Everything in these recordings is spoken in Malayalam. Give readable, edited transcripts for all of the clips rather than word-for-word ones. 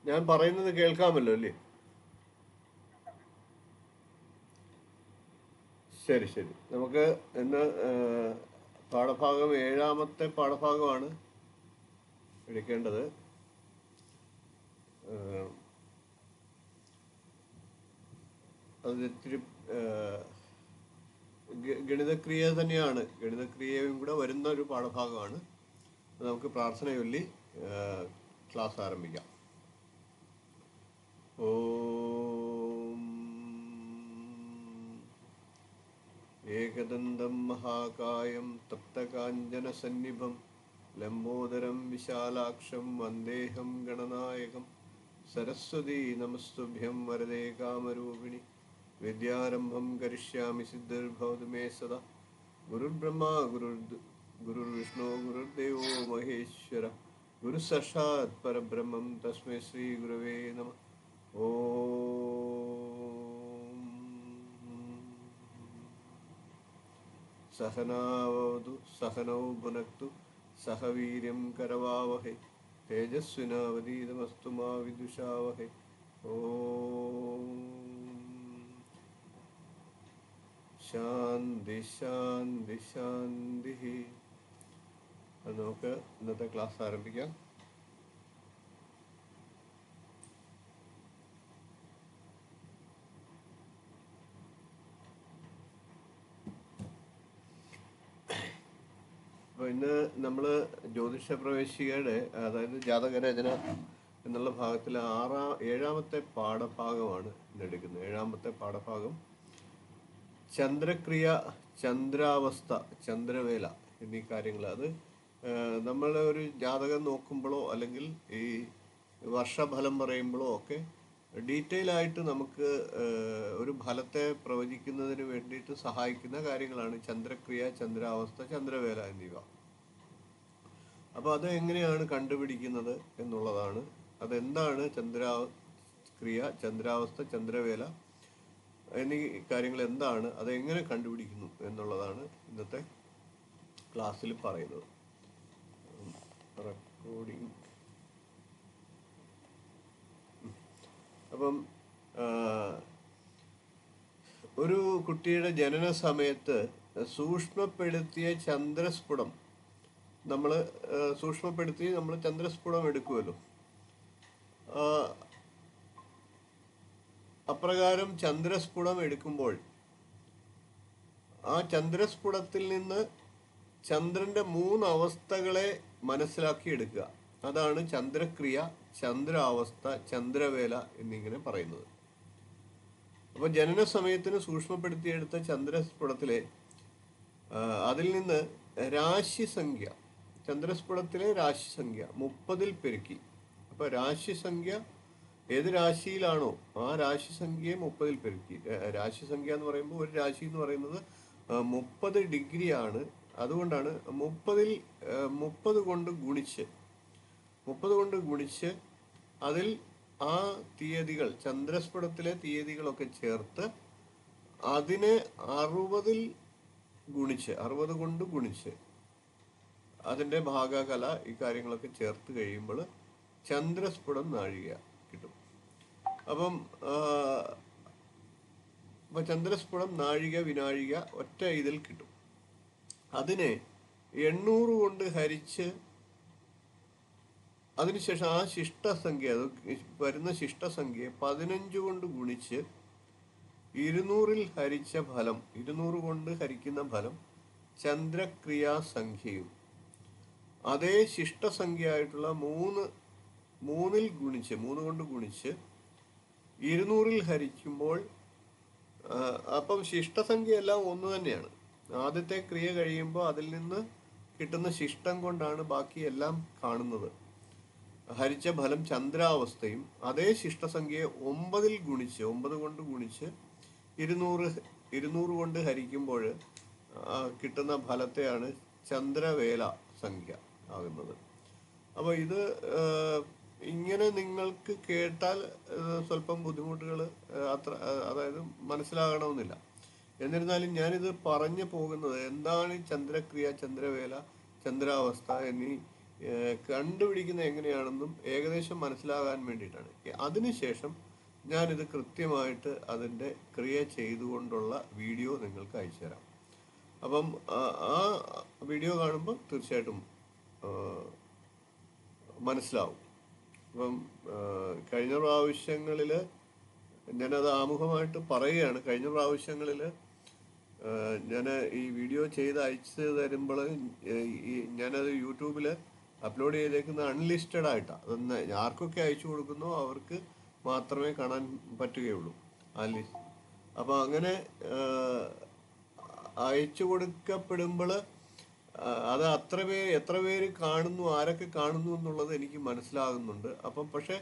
ഞാൻ പറയുന്നത് കേൾക്കാമല്ലോ അല്ലേ? ശരി ശരി. നമുക്ക് ഇന്ന് പാഠഭാഗം ഏഴാമത്തെ പാഠഭാഗമാണ് എടുക്കേണ്ടത്. ഏഹ്, അത് ഇത്തിരി ഗണിതക്രിയ തന്നെയാണ്, ഗണിതക്രിയയും കൂടെ വരുന്ന ഒരു പാഠഭാഗമാണ്. നമുക്ക് പ്രാർത്ഥന ചൊല്ലി ക്ലാസ് ആരംഭിക്കാം. ഓം ഏകദന്തം മഹാകായം തപ്തകാഞ്ചനസന്നിഭം ലംബോദരം വിശാലാക്ഷം വന്ദേഹം ഗണനായകം സരസ്വതീ നമസ്തുഭ്യം വരദേ കാമരൂപിണി വിദ്യാരംഭം കരിഷ്യാമി സിദ്ധിർഭവതു മേ സദാ. ഗുരുർബ്രഹ്മ ഗുരുർവിഷ്ണു ഗുരുർദേവോ മഹേശ്വര ഗുരു സാക്ഷാത് പരബ്രഹ്മം തസ്മൈ ശ്രീ ഗുരവേ നമഃ. ഓം സഹനാവതു സഹനൗ ഭുനക്തു സഹ വീര്യം കരവാവഹൈ തേജസ്വിനാവതീതമസ്തു മാ വിദുഷാവഹൈ. ഓം ശാന്തി ശാന്തി ശാന്തി. അത് നമുക്ക് ഇന്നത്തെ ക്ലാസ് ആരംഭിക്കാം. അപ്പോൾ ഇന്ന് നമ്മൾ ജ്യോതിഷ പ്രവേശികയുടെ, അതായത് ജാതകരചന എന്നുള്ള ഭാഗത്തിൽ ഏഴാമത്തെ പാഠഭാഗമാണ് ഇന്നെടുക്കുന്നത്. ഏഴാമത്തെ പാഠഭാഗം ചന്ദ്രക്രിയ, ചന്ദ്രാവസ്ഥ, ചന്ദ്രവേല എന്നീ കാര്യങ്ങൾ. അത് നമ്മൾ ഒരു ജാതകം നോക്കുമ്പോഴോ അല്ലെങ്കിൽ ഈ വർഷഫലം പറയുമ്പോഴോ ഒക്കെ ഡീറ്റെയിൽ ആയിട്ട് നമുക്ക് ഒരു ഫലത്തെ പ്രവചിക്കുന്നതിന് വേണ്ടിയിട്ട് സഹായിക്കുന്ന കാര്യങ്ങളാണ് ചന്ദ്രക്രിയ, ചന്ദ്രാവസ്ഥ, ചന്ദ്രവേല എന്നിവ. അപ്പോൾ അത് എങ്ങനെയാണ് കണ്ടുപിടിക്കുന്നത് എന്നുള്ളതാണ്. അതെന്താണ് ചന്ദ്രക്രിയ, ചന്ദ്രാവസ്ഥ, ചന്ദ്രവേല എന്നീ കാര്യങ്ങൾ എന്താണ്, അതെങ്ങനെ കണ്ടുപിടിക്കുന്നു എന്നുള്ളതാണ് ഇന്നത്തെ ക്ലാസ്സിൽ പറയുന്നത്. റെക്കോർഡിങ്. അപ്പം ഒരു കുട്ടിയുടെ ജനന സമയത്ത് സൂക്ഷ്മപ്പെടുത്തിയ ചന്ദ്രസ്ഫുടം നമ്മൾ ചന്ദ്രസ്ഫുടം എടുക്കുമല്ലോ. അപ്രകാരം ചന്ദ്രസ്ഫുടം എടുക്കുമ്പോൾ ആ ചന്ദ്രസ്ഫുടത്തിൽ നിന്ന് ചന്ദ്രന്റെ 3 അവസ്ഥകളെ മനസ്സിലാക്കി എടുക്കുക. അതാണ് ചന്ദ്രക്രിയ, ചന്ദ്രാവസ്ഥ, ചന്ദ്രവേല എന്നിങ്ങനെ പറയുന്നത്. അപ്പോൾ ജനന സമയത്തിന് സൂക്ഷ്മപ്പെടുത്തിയെടുത്ത ചന്ദ്രസ്ഫുടത്തിലെ അതിൽ നിന്ന് രാശിസംഖ്യ, ചന്ദ്രസ്ഫുടത്തിലെ രാശിസംഖ്യ 30ൽ പെരുക്കി. അപ്പോൾ രാശിസംഖ്യ ഏത് രാശിയിലാണോ ആ രാശിസംഖ്യയെ 30ൽ പെരുക്കി. രാശിസംഖ്യ എന്ന് പറയുമ്പോൾ ഒരു രാശി എന്ന് പറയുന്നത് 30 ഡിഗ്രിയാണ്. അതുകൊണ്ടാണ് 30 കൊണ്ട് ഗുണിച്ച് അതിൽ ആ തീയതികൾ, ചന്ദ്രസ്ഫുടത്തിലെ തീയതികളൊക്കെ ചേർത്ത് അതിനെ 60 കൊണ്ട് ഗുണിച്ച് അതിൻ്റെ ഭാഗകല ഈ കാര്യങ്ങളൊക്കെ ചേർത്ത് കഴിയുമ്പോൾ ചന്ദ്രസ്ഫുടം നാഴിക കിട്ടും. അപ്പം ചന്ദ്രസ്ഫുടം നാഴിക, വിനാഴിക ഒറ്റ ഇതിൽ കിട്ടും. അതിനെ 800 കൊണ്ട് ഹരിച്ച് അതിനുശേഷം ആ ശിഷ്ടസംഖ്യ, അത് വരുന്ന ശിഷ്ടസംഖ്യയെ 15 കൊണ്ട് ഗുണിച്ച് 200ൽ ഹരിച്ച ഫലം, 200 കൊണ്ട് ഹരിക്കുന്ന ഫലം ചന്ദ്രക്രിയാസംഖ്യയും അതേ ശിഷ്ടസംഖ്യയായിട്ടുള്ള 3 കൊണ്ട് ഗുണിച്ച് 200ൽ ഹരിക്കുമ്പോൾ, അപ്പം ശിഷ്ടസംഖ്യ എല്ലാം ഒന്ന് തന്നെയാണ്. ആദ്യത്തെ ക്രിയ കഴിയുമ്പോൾ അതിൽ നിന്ന് കിട്ടുന്ന ശിഷ്ടം കൊണ്ടാണ് ബാക്കി എല്ലാം കാണുന്നത്. ഹരിച്ച ഫലം ചന്ദ്രാവസ്ഥയും അതേ ശിഷ്ടസംഖ്യയെ 9 കൊണ്ട് ഗുണിച്ച് 200 കൊണ്ട് ഹരിക്കുമ്പോൾ കിട്ടുന്ന ഫലത്തെയാണ് ചന്ദ്രവേല സംഖ്യ ആകുന്നത്. അപ്പോൾ ഇത് ഇങ്ങനെ നിങ്ങൾക്ക് കേട്ടാൽ സ്വല്പം ബുദ്ധിമുട്ടുകൾ അതായത് മനസ്സിലാകണമെന്നില്ല. എന്നിരുന്നാലും ഞാനിത് പറഞ്ഞു പോകുന്നത് എന്താണ് ചന്ദ്രക്രിയ, ചന്ദ്രവേല, ചന്ദ്രാവസ്ഥ എന്നീ കണ്ടുപിടിക്കുന്നത് എങ്ങനെയാണെന്നും ഏകദേശം മനസ്സിലാകാൻ വേണ്ടിയിട്ടാണ്. അതിനുശേഷം ഞാനിത് കൃത്യമായിട്ട് അതിൻ്റെ ക്രിയ ചെയ്തുകൊണ്ടുള്ള വീഡിയോ നിങ്ങൾക്ക് അയച്ചു തരാം. അപ്പം ആ വീഡിയോ കാണുമ്പോൾ തീർച്ചയായിട്ടും മനസ്സിലാവും. അപ്പം കഴിഞ്ഞ പ്രാവശ്യങ്ങളിൽ ഞാനത് ആമുഖമായിട്ട് പറയുകയാണ്. കഴിഞ്ഞ പ്രാവശ്യങ്ങളിൽ ഞാൻ ഈ വീഡിയോ ചെയ്ത് അയച്ചു തരുമ്പോൾ ഞാനത് യൂട്യൂബിൽ അപ്ലോഡ് ചെയ്തേക്കുന്ന അൺലിസ്റ്റഡ് ആയിട്ടാണ്. അതൊന്ന് ആർക്കൊക്കെ അയച്ചു കൊടുക്കുന്നോ അവർക്ക് മാത്രമേ കാണാൻ പറ്റുകയുള്ളൂ ആ ലിസ്റ്റ്. അപ്പോൾ അങ്ങനെ അയച്ചു കൊടുക്കപ്പെടുമ്പോൾ അത് എത്ര പേര് കാണുന്നു, ആരൊക്കെ കാണുന്നു എന്നുള്ളത് എനിക്ക് മനസ്സിലാകുന്നുണ്ട്. അപ്പം പക്ഷേ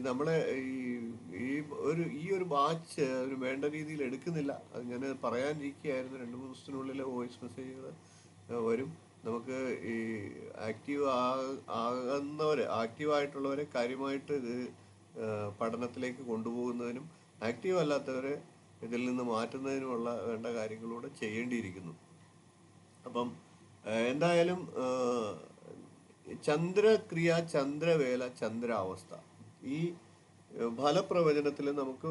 നമ്മളെ ഈ ഒരു ബാച്ച് ഒരു വേണ്ട രീതിയിൽ എടുക്കുന്നില്ല. അത് ഞാൻ പറയാനിരിക്കുകയായിരുന്നു. 2-3 ദിവസത്തിനുള്ളിൽ വോയിസ് മെസ്സേജുകൾ വരും. നമുക്ക് ഈ ആക്റ്റീവായിട്ടുള്ളവരെ കാര്യമായിട്ട് ഇത് പഠനത്തിലേക്ക് കൊണ്ടുപോകുന്നതിനും ആക്റ്റീവ് അല്ലാത്തവരെ ഇതിൽ നിന്ന് മാറ്റുന്നതിനുമുള്ള വേണ്ട കാര്യങ്ങളൂടെ ചെയ്യേണ്ടിയിരിക്കുന്നു. അപ്പം എന്തായാലും ചന്ദ്രക്രിയ, ചന്ദ്രവേല, ചന്ദ്രാവസ്ഥ, ഈ ഫലപ്രവചനത്തിൽ നമുക്ക്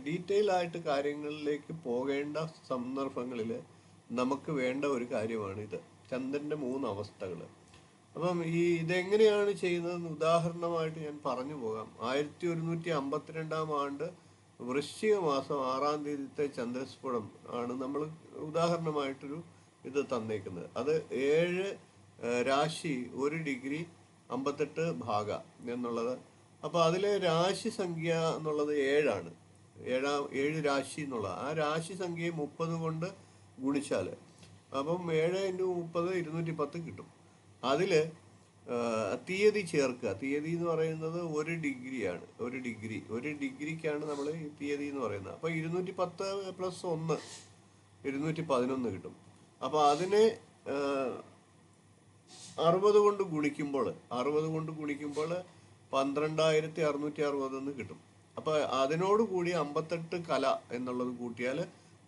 ഡീറ്റെയിൽ ആയിട്ട് കാര്യങ്ങളിലേക്ക് പോകേണ്ട സന്ദർഭങ്ങളിൽ നമുക്ക് വേണ്ട ഒരു കാര്യമാണ് ഇത്, ചന്ദ്രൻ്റെ 3 അവസ്ഥകൾ. അപ്പം ഇതെങ്ങനെയാണ് ചെയ്യുന്നതെന്ന് ഉദാഹരണമായിട്ട് ഞാൻ പറഞ്ഞു പോകാം. 1152 ആണ്ട് വൃശ്ചിക മാസം 6-ാം തീയതിത്തെ ചന്ദ്രസ്ഫുടം ആണ് നമ്മൾ ഉദാഹരണമായിട്ടൊരു ഇത് തന്നേക്കുന്നത്. അത് 7 രാശി 1 ഡിഗ്രി 58 ഭാഗ എന്നുള്ളത്. അപ്പോൾ അതിലെ രാശി സംഖ്യ എന്നുള്ളത് 7 ആണ്. 7 രാശി എന്നുള്ളത്. ആ രാശി സംഖ്യയെ 30 കൊണ്ട് ഗുണിച്ചാൽ അപ്പം 7 × 30 210 കിട്ടും. അതിൽ തീയതി ചേർക്കുക. തീയതി എന്ന് പറയുന്നത് 1 ഡിഗ്രിയാണ്. 1 ഡിഗ്രിക്കാണ് നമ്മൾ ഈ തീയതി എന്ന് പറയുന്നത്. അപ്പോൾ 210 + 1 211 കിട്ടും. അപ്പോൾ അതിനെ 60 കൊണ്ട് ഗുണിക്കുമ്പോൾ 12,660 കിട്ടും. അപ്പോൾ അതിനോട് കൂടി 58 കല എന്നുള്ളത് കൂട്ടിയാൽ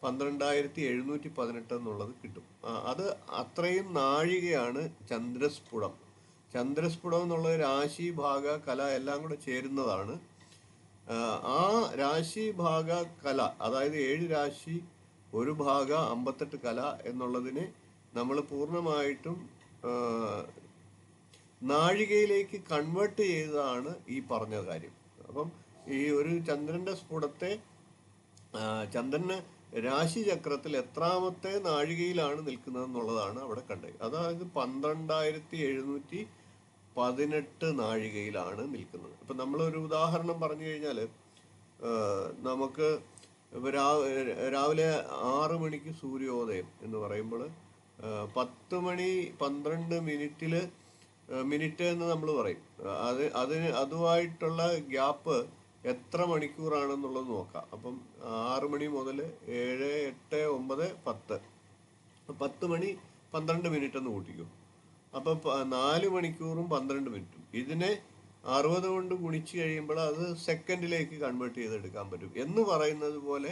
12,718 എന്നുള്ളത് കിട്ടും. അത് അത്രയും നാഴികയാണ് ചന്ദ്രസ്ഫുടം. ചന്ദ്രസ്ഫുടം എന്നുള്ളത് രാശി, ഭാഗ, കല എല്ലാം കൂടെ ചേരുന്നതാണ്. ആ രാശി, ഭാഗ, കല, അതായത് 7 രാശി 1 ഭാഗ 58 കല എന്നുള്ളതിനെ നമ്മൾ പൂർണ്ണമായിട്ടും നാഴികയിലേക്ക് കൺവേർട്ട് ചെയ്തതാണ് ഈ പറഞ്ഞ കാര്യം. അപ്പം ഈ ഒരു ചന്ദ്രന്റെ സ്ഫുടത്തെ ചന്ദ്രന് രാശിചക്രത്തിൽ എത്രാമത്തെ നാഴികയിലാണ് നിൽക്കുന്നത് എന്നുള്ളതാണ് അവിടെ കണ്ടത്. അതായത് 12,718 നാഴികയിലാണ് നിൽക്കുന്നത്. ഇപ്പം നമ്മളൊരു ഉദാഹരണം പറഞ്ഞു കഴിഞ്ഞാൽ നമുക്ക് രാവിലെ 6 മണിക്ക് സൂര്യോദയം എന്ന് പറയുമ്പോൾ 10 മണി 12 മിനിറ്റ് എന്ന് നമ്മൾ പറയും. അതുമായിട്ടുള്ള ഗ്യാപ്പ് എത്ര മണിക്കൂറാണെന്നുള്ളത് നോക്കാം. അപ്പം 6 മണി മുതൽ 7, 8, 9, 10 10 മണി 12 മിനിറ്റ് എന്ന് കൂട്ടിക്കും. അപ്പം 4 മണിക്കൂറും 12 മിനിറ്റും. ഇതിനെ 60 കൊണ്ട് ഗുണിച്ച് കഴിയുമ്പോൾ അത് സെക്കൻഡിലേക്ക് കൺവേർട്ട് ചെയ്തെടുക്കാൻ പറ്റും. എന്ന് പറയുന്നത് പോലെ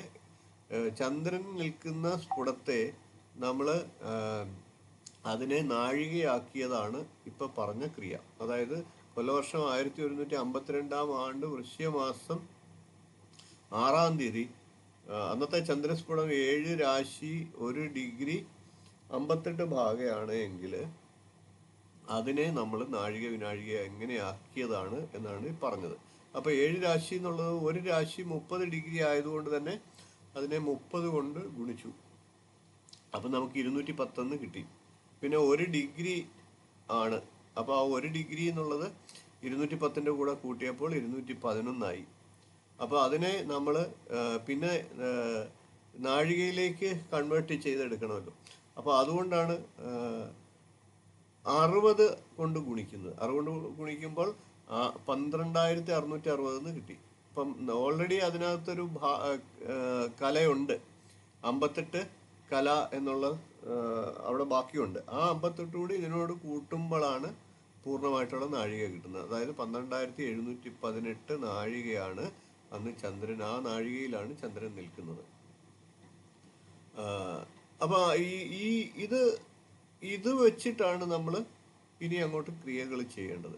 ചന്ദ്രൻ നിൽക്കുന്ന സ്ഫുടത്തെ നമ്മൾ അതിനെ നാഴികയാക്കിയതാണ് ഇപ്പം പറഞ്ഞ ക്രിയ. അതായത് കൊല്ലവർഷം 1152 ആണ്ട് വൃശ്ചിക മാസം 6-ാം തീയതി അന്നത്തെ ചന്ദ്രസ്ഫുടം 7 രാശി 1 ഡിഗ്രി 58 ഭാഗയാണ് എങ്കിൽ അതിനെ നമ്മൾ നാഴിക വിനാഴിക എങ്ങനെ ആക്കിയതാണ് എന്നാണ് പറഞ്ഞത്. അപ്പോൾ 7 രാശി എന്നുള്ളത് 1 രാശി 30 ഡിഗ്രി ആയതുകൊണ്ട് തന്നെ അതിനെ 30 കൊണ്ട് ഗുണിച്ചു. അപ്പം നമുക്ക് 210 കിട്ടി. പിന്നെ 1 ഡിഗ്രി ആണ്. അപ്പോൾ ആ 1 ഡിഗ്രി എന്നുള്ളത് 210 കൂടെ കൂട്ടിയപ്പോൾ 211 അപ്പോൾ അതിനെ നമ്മൾ പിന്നെ നാഴികയിലേക്ക് കൺവേർട്ട് ചെയ്തെടുക്കണമല്ലോ. അപ്പോൾ അതുകൊണ്ടാണ് 60 കൊണ്ട് ഗുണിക്കുന്നത്. 60 കൊണ്ട് ഗുണിക്കുമ്പോൾ 12,660 കിട്ടി. അപ്പം ഓൾറെഡി അതിനകത്തൊരു കലയുണ്ട്. 58 കല എന്നുള്ള അവിടെ ബാക്കിയുണ്ട്. ആ 58 കൂടി ഇതിനോട് കൂട്ടുമ്പോഴാണ് പൂർണ്ണമായിട്ടുള്ള നാഴിക കിട്ടുന്നത്. അതായത് 12,718 നാഴികയാണ് അന്ന് ചന്ദ്രൻ. ആ നാഴികയിലാണ് ചന്ദ്രൻ നിൽക്കുന്നത്. അപ്പോൾ ഇത് വെച്ചിട്ടാണ് നമ്മൾ ഇനി അങ്ങോട്ട് ക്രിയകൾ ചെയ്യേണ്ടത്.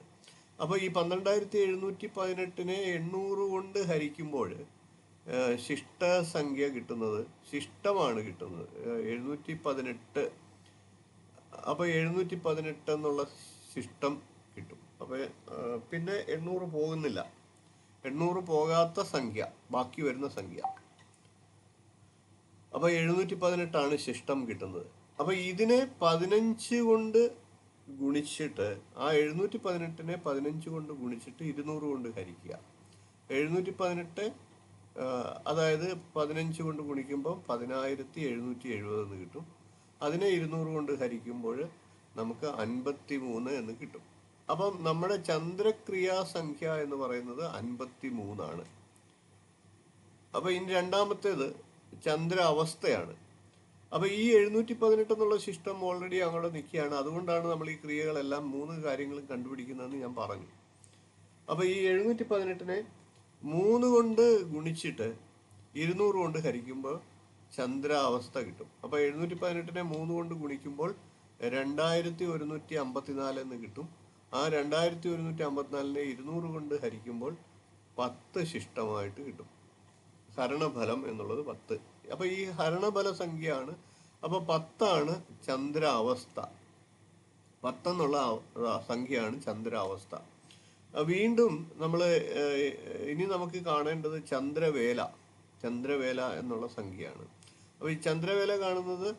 അപ്പോൾ ഈ 12,718 800 കൊണ്ട് ഹരിക്കുമ്പോൾ ശിഷ്ടസംഖ്യ കിട്ടുന്നത്, ശിഷ്ടമാണ് കിട്ടുന്നത് 718. അപ്പോൾ 718 എന്നുള്ള ശിഷ്ടം കിട്ടും. അപ്പോൾ പിന്നെ 800 പോകുന്നില്ല, 800 പോകാത്ത സംഖ്യ, ബാക്കി വരുന്ന സംഖ്യ. അപ്പോൾ 718 ശിഷ്ടം കിട്ടുന്നത്. അപ്പോൾ ഇതിനെ 15 കൊണ്ട് ഗുണിച്ചിട്ട്, ആ 718 15 കൊണ്ട് ഗുണിച്ചിട്ട് 200 കൊണ്ട് ഹരിക്കുക. 718 അതായത് 15 കൊണ്ട് ഗുണിക്കുമ്പോൾ 10,770 എന്ന് കിട്ടും. അതിനെ 200 കൊണ്ട് ഹരിക്കുമ്പോൾ നമുക്ക് 53 എന്ന് കിട്ടും. അപ്പം നമ്മുടെ ചന്ദ്രക്രിയാസംഖ്യ എന്ന് പറയുന്നത് 53 ആണ്. അപ്പം ഇനി രണ്ടാമത്തേത് ചന്ദ്ര അവസ്ഥയാണ്. അപ്പോൾ ഈ 718 എന്നുള്ള ശിഷ്ടം ഓൾറെഡി അങ്ങോട്ട് നിൽക്കുകയാണ്. അതുകൊണ്ടാണ് നമ്മൾ ഈ ക്രിയകളെല്ലാം 3 കാര്യങ്ങളും കണ്ടുപിടിക്കുന്നതെന്ന് ഞാൻ പറഞ്ഞു. അപ്പോൾ ഈ 718 3 കൊണ്ട് ഗുണിച്ചിട്ട് 200 കൊണ്ട് ഹരിക്കുമ്പോൾ ചന്ദ്ര അവസ്ഥ കിട്ടും. അപ്പോൾ 718 3 കൊണ്ട് ഗുണിക്കുമ്പോൾ 2154 എന്ന് കിട്ടും. ആ 2154 200 കൊണ്ട് ഹരിക്കുമ്പോൾ 10 ശിഷ്ടമായിട്ട് കിട്ടും. ഹരണഫലം എന്നുള്ളത് 10. അപ്പോൾ ഈ ഹരണഫല സംഖ്യയാണ്. അപ്പോൾ 10 ചന്ദ്ര അവസ്ഥ. 10 എന്നുള്ള സംഖ്യയാണ് ചന്ദ്ര അവസ്ഥ. വീണ്ടും നമ്മൾ ഇനി നമുക്ക് കാണേണ്ടത് ചന്ദ്രവേല. ചന്ദ്രവേല എന്നുള്ള സംഖ്യയാണ്. അപ്പോൾ ഈ ചന്ദ്രവേല കാണുന്നത്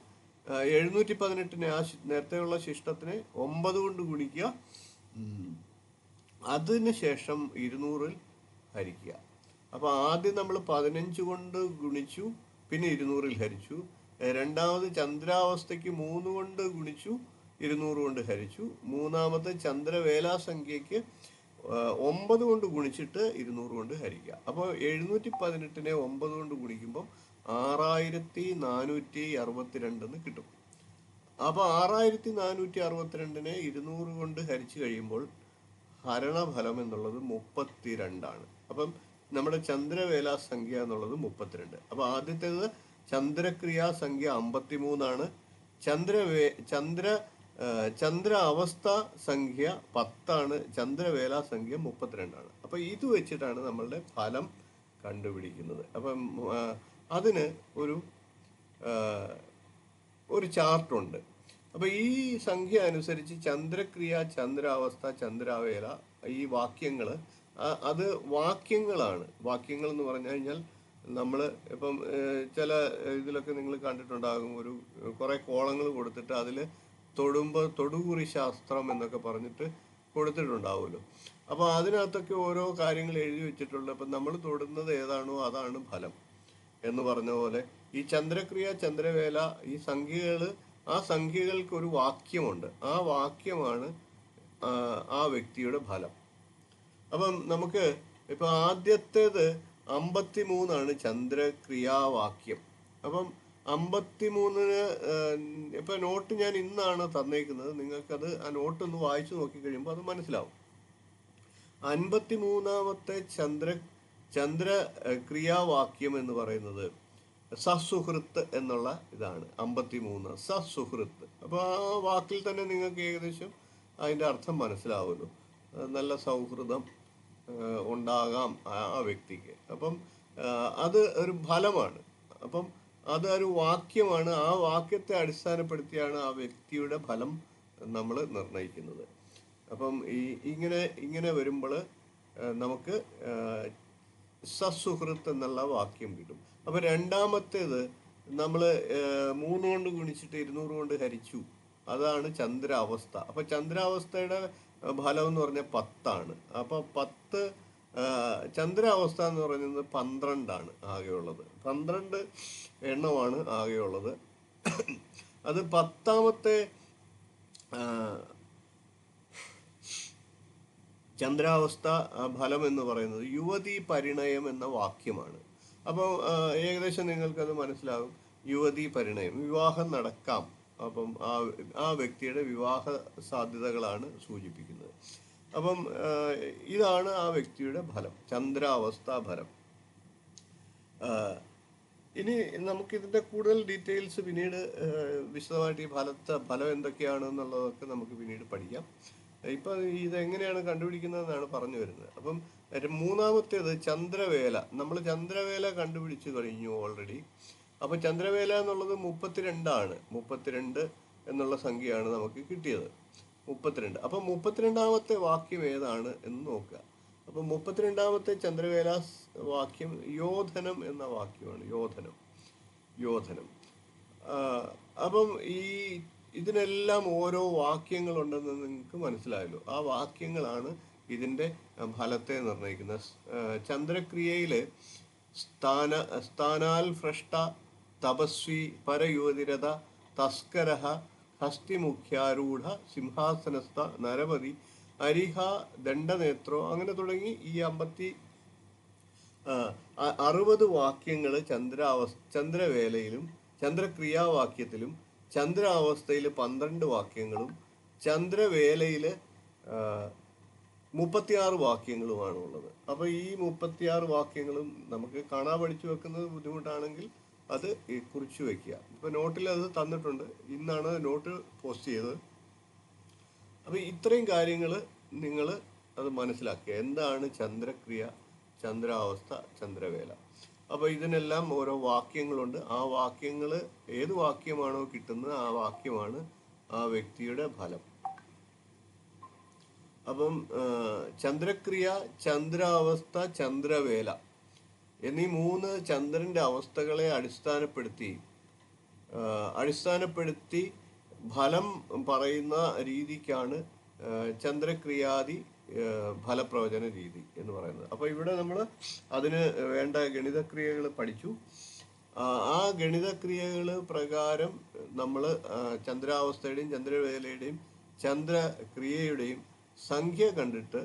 718 ആ നേരത്തെയുള്ള ശിഷ്ടത്തിനെ 9 കൊണ്ട് ഗുണിക്കുക, അതിന് ശേഷം 200 ഹരിക്കുക. അപ്പോൾ ആദ്യം നമ്മൾ 15 കൊണ്ട് ഗുണിച്ചു, പിന്നെ 200 ഹരിച്ചു. രണ്ടാമത് ചന്ദ്രാവസ്ഥയ്ക്ക് 3 കൊണ്ട് ഗുണിച്ചു, 200 കൊണ്ട് ഹരിച്ചു. മൂന്നാമത്തെ ചന്ദ്രവേലാ സംഖ്യയ്ക്ക് 9 കൊണ്ട് ഗുണിച്ചിട്ട് 200 കൊണ്ട് ഹരിക്കുക. അപ്പോൾ 718 9 കൊണ്ട് ഗുണിക്കുമ്പോൾ 6462 എന്ന് കിട്ടും. അപ്പോൾ 6462 200 കൊണ്ട് ഹരിച്ചു കഴിയുമ്പോൾ ഹരണഫലം എന്നുള്ളത് 32. അപ്പം നമ്മുടെ ചന്ദ്രവേല സംഖ്യ എന്നുള്ളത് 32. അപ്പോൾ ആദ്യത്തേത് ചന്ദ്രക്രിയാ സംഖ്യ 53. ചന്ദ്ര അവസ്ഥ സംഖ്യ 10. ചന്ദ്രവേല സംഖ്യ 32. അപ്പോൾ ഇത് വെച്ചിട്ടാണ് നമ്മളുടെ ഫലം കണ്ടുപിടിക്കുന്നത്. അപ്പം അതിന് ഒരു ചാർട്ടുണ്ട്. അപ്പോൾ ഈ സംഖ്യ അനുസരിച്ച് ചന്ദ്രക്രിയ, ചന്ദ്രാവസ്ഥ, ചന്ദ്രവേല, ഈ വാക്യങ്ങൾ അത് വാക്യങ്ങളാണ്. വാക്യങ്ങൾ എന്ന് പറഞ്ഞു കഴിഞ്ഞാൽ നമ്മൾ ഇപ്പം ചില ഇതിലൊക്കെ നിങ്ങൾ കണ്ടിട്ടുണ്ടാകും, കുറേ കോളങ്ങൾ കൊടുത്തിട്ട് അതിൽ തൊടുകുറി ശാസ്ത്രം എന്നൊക്കെ പറഞ്ഞിട്ട് കൊടുത്തിട്ടുണ്ടാവുമല്ലോ. അപ്പോൾ അതിനകത്തൊക്കെ ഓരോ കാര്യങ്ങൾ എഴുതി വെച്ചിട്ടുണ്ട്. അപ്പം നമ്മൾ തൊടുന്നത് ഏതാണോ അതാണ് ഫലം എന്ന് പറഞ്ഞ പോലെ ഈ ചന്ദ്രക്രിയ, ചന്ദ്രവേല, ഈ സംഖ്യകൾ, ആ സംഖ്യകൾക്ക് ഒരു വാക്യമുണ്ട്. ആ വാക്യമാണ് ആ വ്യക്തിയുടെ ഫലം. അപ്പം നമുക്ക് ഇപ്പം ആദ്യത്തേത് 53 ചന്ദ്രക്രിയാവാക്യം. അപ്പം 53 ഇപ്പം നോട്ട് ഞാൻ ഇന്നാണ് തന്നേക്കുന്നത്. നിങ്ങൾക്കത് ആ നോട്ട് ഒന്ന് വായിച്ചു നോക്കി കഴിയുമ്പോൾ അത് മനസ്സിലാവും. 53ാമത്തെ ചന്ദ്രക്രിയാവാക്യം എന്ന് പറയുന്നത് സസുഹൃത്ത് എന്നുള്ള ഇതാണ്. 53 സസുഹൃത്ത്. അപ്പോൾ ആ വാക്കിൽ തന്നെ നിങ്ങൾക്ക് ഏകദേശം അതിൻ്റെ അർത്ഥം മനസ്സിലാവുമല്ലോ. നല്ല സൗഹൃദം ഉണ്ടാകാം ആ വ്യക്തിക്ക്. അപ്പം അത് ഒരു ഫലമാണ്. അപ്പം അത് ഒരു വാക്യമാണ്. ആ വാക്യത്തെ അടിസ്ഥാനപ്പെടുത്തിയാണ് ആ വ്യക്തിയുടെ ഫലം നമ്മൾ നിർണ്ണയിക്കുന്നത്. അപ്പം ഇങ്ങനെ വരുമ്പോൾ നമുക്ക് സസുഹൃത്ത് എന്നുള്ള വാക്യം കിട്ടും. അപ്പം രണ്ടാമത്തേത് നമ്മൾ 3 കൊണ്ട് ഗുണിച്ചിട്ട് 200 കൊണ്ട് ഹരിച്ചു, അതാണ് ചന്ദ്രാവസ്ഥ. അപ്പം ചന്ദ്രാവസ്ഥയുടെ ഫലം എന്ന് പറഞ്ഞാൽ 10. അപ്പോൾ 10 ചന്ദ്രാവസ്ഥ എന്ന് പറയുന്നത് 12 ആകെയുള്ളത്. 12 എണ്ണമാണ് ആകെയുള്ളത്. അത് 10ാമത്തെ ചന്ദ്രാവസ്ഥ ഫലം എന്ന് പറയുന്നത് യുവതി പരിണയം എന്ന വാക്യമാണ്. അപ്പോൾ ഏകദേശം നിങ്ങൾക്കത് മനസ്സിലാകും. യുവതി പരിണയം, വിവാഹം നടക്കാം. അപ്പം ആ വ്യക്തിയുടെ വിവാഹ സാധ്യതകളാണ് സൂചിപ്പിക്കുന്നത്. അപ്പം ഇതാണ് ആ വ്യക്തിയുടെ ഫലം, ചന്ദ്രാവസ്ഥ ഫലം. ഇനി നമുക്ക് ഇതിന്റെ കൂടുതൽ ഡീറ്റെയിൽസ് പിന്നീട് വിശദമായിട്ട് ഈ ഫലം എന്തൊക്കെയാണ് എന്നുള്ളതൊക്കെ നമുക്ക് പിന്നീട് പഠിക്കാം. ഇപ്പൊ ഇതെങ്ങനെയാണ് കണ്ടുപിടിക്കുന്നതെന്നാണ് പറഞ്ഞു വരുന്നത്. അപ്പം മൂന്നാമത്തേത് ചന്ദ്രവേല. നമ്മൾ ചന്ദ്രവേല കണ്ടുപിടിച്ചു കഴിഞ്ഞു ഓൾറെഡി. അപ്പൊ ചന്ദ്രവേല എന്നുള്ളത് 32 32 എന്നുള്ള സംഖ്യയാണ് നമുക്ക് കിട്ടിയത്. 32. അപ്പൊ 32ാമത്തെ വാക്യം ഏതാണ് എന്ന് നോക്കുക. അപ്പൊ 32ാമത്തെ ചന്ദ്രവേല വാക്യം യോധനം എന്ന വാക്യമാണ്. യോധനം. അപ്പം ഇതിനെല്ലാം ഓരോ വാക്യങ്ങളുണ്ടെന്ന് നിങ്ങൾക്ക് മനസ്സിലായല്ലോ. ആ വാക്യങ്ങളാണ് ഇതിന്റെ ഫലത്തെ നിർണ്ണയിക്കുന്നത്. ചന്ദ്രക്രിയയില് സ്ഥാനാൽ ഭ്രഷ്ട തപസ്വി പരയോതിരത തസ്കരഹ ഹസ്തിമുഖ്യാരൂഢ സിംഹാസനസ്ഥ നരപതി അരിഹ ദണ്ഡനേത്രോ അങ്ങനെ തുടങ്ങി ഈ 60 വാക്യങ്ങൾ ചന്ദ്രവേലയിലും ചന്ദ്രക്രിയാവാക്യത്തിലും ചന്ദ്രാവസ്ഥയിൽ 12 വാക്യങ്ങളും ചന്ദ്രവേലയില് 36 വാക്യങ്ങളുമാണ് ഉള്ളത്. അപ്പൊ ഈ 36 വാക്യങ്ങളും നമുക്ക് കാണാൻ പഠിച്ചു വെക്കുന്നത് ബുദ്ധിമുട്ടാണെങ്കിൽ അത് കുറിച്ചു വെക്കുക. ഇപ്പൊ നോട്ടിൽ അത് തന്നിട്ടുണ്ട്. ഇന്നാണ് നോട്ട് പോസ്റ്റ് ചെയ്തത്. അപ്പൊ ഇത്രയും കാര്യങ്ങൾ നിങ്ങൾ അത് മനസ്സിലാക്കുക. എന്താണ് ചന്ദ്രക്രിയ, ചന്ദ്രാവസ്ഥ, ചന്ദ്രവേല. അപ്പൊ ഇതിനെല്ലാം ഓരോ വാക്യങ്ങളുണ്ട്. ആ വാക്യങ്ങൾ ഏത് വാക്യമാണോ കിട്ടുന്നത് ആ വാക്യമാണ് ആ വ്യക്തിയുടെ ഫലം. അപ്പം ചന്ദ്രക്രിയ, ചന്ദ്രാവസ്ഥ, ചന്ദ്രവേല എന്നീ 3 ചന്ദ്രന്റെ അവസ്ഥകളെ അടിസ്ഥാനപ്പെടുത്തി ഫലം പറയുന്ന രീതിക്കാണ് ചന്ദ്രക്രിയാദി ഫലപ്രവചന രീതി എന്ന് പറയുന്നത്. അപ്പൊ ഇവിടെ നമ്മൾ അതിന് വേണ്ട ഗണിതക്രിയകൾ പഠിച്ചു. ആ ഗണിതക്രിയകൾ പ്രകാരം നമ്മൾ ചന്ദ്രാവസ്ഥയുടെയും ചന്ദ്രവേലയുടെയും ചന്ദ്രക്രിയയുടെയും സംഖ്യ കണ്ടിട്ട്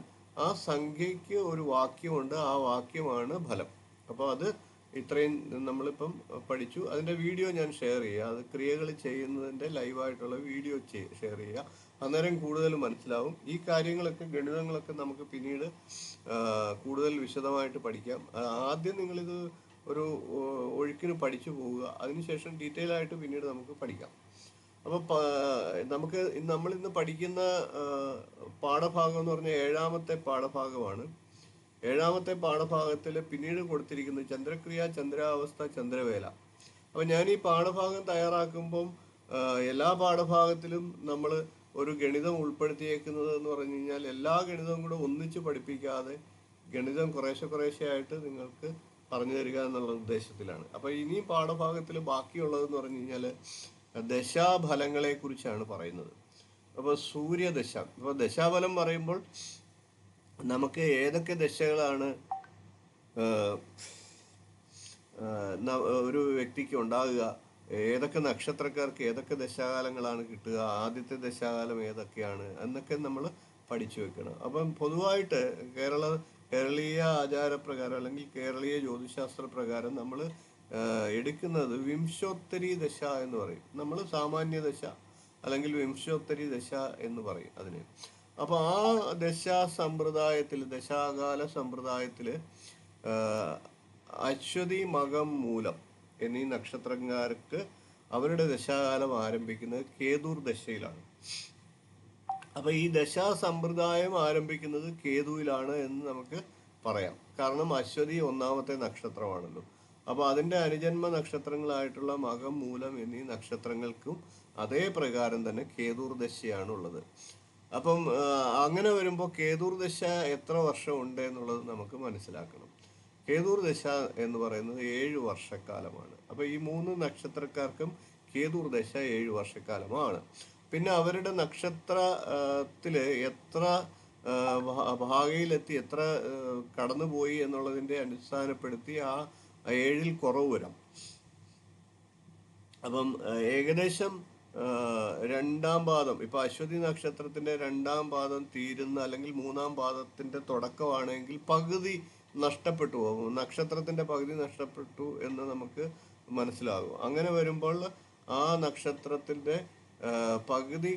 ആ സംഖ്യയ്ക്ക് ഒരു വാക്യമുണ്ട്. ആ വാക്യമാണ് ഫലം. അപ്പോൾ അത് ഇത്രയും നമ്മളിപ്പം പഠിച്ചു. അതിൻ്റെ വീഡിയോ ഞാൻ ഷെയർ ചെയ്യുക. അത് ക്രിയകൾ ചെയ്യുന്നതിൻ്റെ ലൈവായിട്ടുള്ള വീഡിയോ ഷെയർ ചെയ്യുക. അന്നേരം കൂടുതൽ മനസ്സിലാവും. ഈ കാര്യങ്ങളൊക്കെ ഗണിതങ്ങളൊക്കെ നമുക്ക് പിന്നീട് കൂടുതൽ വിശദമായിട്ട് പഠിക്കാം. ആദ്യം നിങ്ങളിത് ഒരു ഒഴുക്കിന് പഠിച്ചു പോവുക. അതിനുശേഷം ഡീറ്റെയിൽ ആയിട്ട് പിന്നീട് നമുക്ക് പഠിക്കാം. അപ്പോൾ നമ്മളിന്ന് പഠിക്കുന്ന പാഠഭാഗം എന്ന് പറഞ്ഞാൽ 7ാമത്തെ പാഠഭാഗമാണ്. 7ാമത്തെ പാഠഭാഗത്തിൽ പിന്നീട് കൊടുത്തിരിക്കുന്നത് ചന്ദ്രക്രിയ, ചന്ദ്രാവസ്ഥ, ചന്ദ്രവേല. അപ്പം ഞാൻ ഈ പാഠഭാഗം തയ്യാറാക്കുമ്പം എല്ലാ പാഠഭാഗത്തിലും നമ്മൾ ഒരു ഗണിതം ഉൾപ്പെടുത്തിയേക്കുന്നത് എന്ന് പറഞ്ഞു കഴിഞ്ഞാൽ എല്ലാ ഗണിതവും കൂടെ ഒന്നിച്ച് പഠിപ്പിക്കാതെ ഗണിതം കുറേശ്ശെ ആയിട്ട് നിങ്ങൾക്ക് പറഞ്ഞു തരിക എന്നുള്ള ഉദ്ദേശത്തിലാണ്. അപ്പോൾ ഇനിയും പാഠഭാഗത്തിൽ ബാക്കിയുള്ളതെന്ന് പറഞ്ഞു കഴിഞ്ഞാൽ ദശാഫലങ്ങളെ കുറിച്ചാണ് പറയുന്നത്. അപ്പോൾ സൂര്യദശ. അപ്പോൾ ദശാഫലം പറയുമ്പോൾ നമുക്ക് ഏതൊക്കെ ദശകളാണ് ഒരു വ്യക്തിക്ക് ഉണ്ടാകുക, ഏതൊക്കെ നക്ഷത്രക്കാർക്ക് ഏതൊക്കെ ദശാകാലങ്ങളാണ് കിട്ടുക, ആദ്യത്തെ ദശാകാലം ഏതൊക്കെയാണ് എന്നൊക്കെ നമ്മൾ പഠിച്ചു വെക്കണം. അപ്പം പൊതുവായിട്ട് കേരളീയ ആചാരപ്രകാരം അല്ലെങ്കിൽ കേരളീയ ജ്യോതിശാസ്ത്ര പ്രകാരം നമ്മൾ എടുക്കുന്നത് വിംശോത്തരി ദശ എന്ന് പറയും. നമ്മൾ സാമാന്യ ദശ അല്ലെങ്കിൽ വിംശോത്തരി ദശ എന്ന് പറയും അതിന്. അപ്പോൾ ആ ദശാകാല സമ്പ്രദായത്തിൽ അശ്വതി, മകം, മൂലം എന്നീ നക്ഷത്രക്കാർക്ക് അവരുടെ ദശാകാലം ആരംഭിക്കുന്നത് കേതുർ ദശയിലാണ്. അപ്പൊ ഈ ദശാ സമ്പ്രദായം ആരംഭിക്കുന്നത് കേതുവിലാണ് എന്ന് നമുക്ക് പറയാം. കാരണം അശ്വതി 1ാമത്തെ നക്ഷത്രമാണല്ലോ. അപ്പൊ അതിന്റെ അനുജന്മ നക്ഷത്രങ്ങളായിട്ടുള്ള മകം, മൂലം എന്നീ നക്ഷത്രങ്ങൾക്കും അതേ പ്രകാരം തന്നെ കേതുർ ദശയാണ് ഉള്ളത്. അപ്പം അങ്ങനെ വരുമ്പോൾ കേതുർ ദശ എത്ര വർഷം ഉണ്ട് എന്നുള്ളത് നമുക്ക് മനസ്സിലാക്കണം. കേതുർ ദശ എന്ന് പറയുന്നത് 7 വർഷക്കാലമാണ്. അപ്പൊ ഈ 3 നക്ഷത്രക്കാർക്കും കേതുർ ദശ 7 വർഷക്കാലമാണ്. പിന്നെ അവരുടെ നക്ഷത്രത്തില് എത്ര ഭാഗയിലെത്തി, എത്ര കടന്നുപോയി എന്നുള്ളതിന്റെ അടിസ്ഥാനപ്പെടുത്തി ആ 7ൽ കുറവ് വരാം. അപ്പം ഏകദേശം 2ാം പാദം, ഇപ്പൊ അശ്വതി നക്ഷത്രത്തിന്റെ 2ാം പാദം തീരുന്ന അല്ലെങ്കിൽ 3ാം പാദത്തിന്റെ തുടക്കമാണെങ്കിൽ പകുതി നഷ്ടപ്പെട്ടു പോകും. നക്ഷത്രത്തിന്റെ പകുതി നഷ്ടപ്പെട്ടു എന്ന് നമുക്ക് മനസ്സിലാകും. അങ്ങനെ വരുമ്പോൾ ആ നക്ഷത്രത്തിന്റെ പകുതി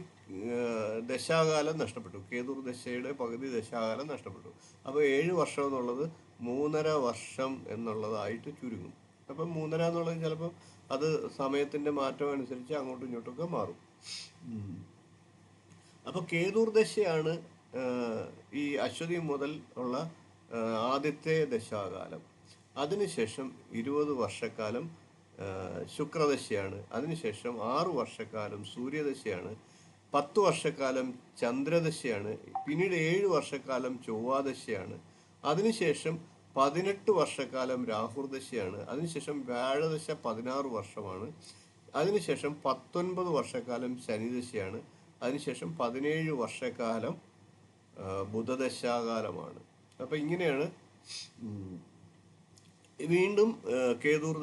ദശാകാലം നഷ്ടപ്പെട്ടു. കേതുർ ദശയുടെ പകുതി ദശാകാലം നഷ്ടപ്പെട്ടു. അപ്പോൾ 7 വർഷം എന്നുള്ളത് 3.5 വർഷം എന്നുള്ളതായിട്ട് ചുരുങ്ങും. അപ്പം 3.5 എന്നുള്ളത് ചിലപ്പോൾ അത് സമയത്തിൻ്റെ മാറ്റം അനുസരിച്ച് അങ്ങോട്ടും ഇങ്ങോട്ടൊക്കെ മാറും. അപ്പോൾ കേതുർദശയാണ് ഈ അശ്വതി മുതൽ ഉള്ള ആദ്യത്തെ ദശാകാലം. അതിനുശേഷം 20 വർഷക്കാലം ശുക്രദശയാണ്. അതിനുശേഷം 6 വർഷക്കാലം സൂര്യദശയാണ്. 10 വർഷക്കാലം ചന്ദ്രദശയാണ്. പിന്നീട് 7 വർഷക്കാലം ചൊവ്വാദശയാണ്. അതിനുശേഷം 18 വർഷക്കാലം രാഹുർദശയാണ്. അതിനുശേഷം വ്യാഴദശ 16 വർഷമാണ്. അതിനുശേഷം 19 വർഷക്കാലം ശനിദശയാണ്. അതിനുശേഷം 17 വർഷക്കാലം ബുധദശാകാലമാണ്. അപ്പം ഇങ്ങനെയാണ് വീണ്ടും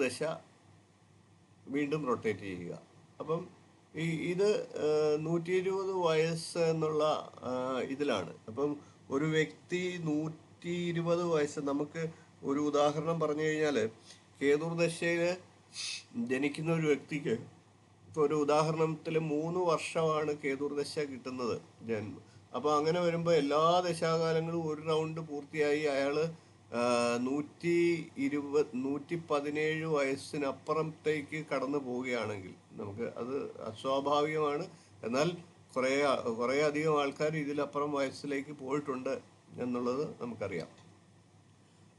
ദശ വീണ്ടും റൊട്ടേറ്റ് ചെയ്യുക. അപ്പം ഇത് 120 വയസ്സ് എന്നുള്ള ഇതിലാണ്. അപ്പം ഒരു വ്യക്തി 120 വയസ്സ്, നമുക്ക് ഒരു ഉദാഹരണം പറഞ്ഞു കഴിഞ്ഞാൽ കേതുർദശയിൽ ജനിക്കുന്ന ഒരു വ്യക്തിക്ക് ഇപ്പോൾ ഒരു ഉദാഹരണത്തിൽ 3 വർഷമാണ് കേതുർദശ കിട്ടുന്നത് ജന്മം. അപ്പോൾ അങ്ങനെ വരുമ്പോൾ എല്ലാ ദശാകാലങ്ങളും ഒരു റൗണ്ട് പൂർത്തിയായി അയാൾ 117 വയസ്സിനപ്പുറത്തേക്ക് കടന്നു പോവുകയാണെങ്കിൽ നമുക്ക് അത് അസ്വാഭാവികമാണ്. എന്നാൽ കുറേ അധികം ആൾക്കാർ ഇതിലപ്പുറം വയസ്സിലേക്ക് പോയിട്ടുണ്ട് എന്നുള്ളത് നമുക്കറിയാം.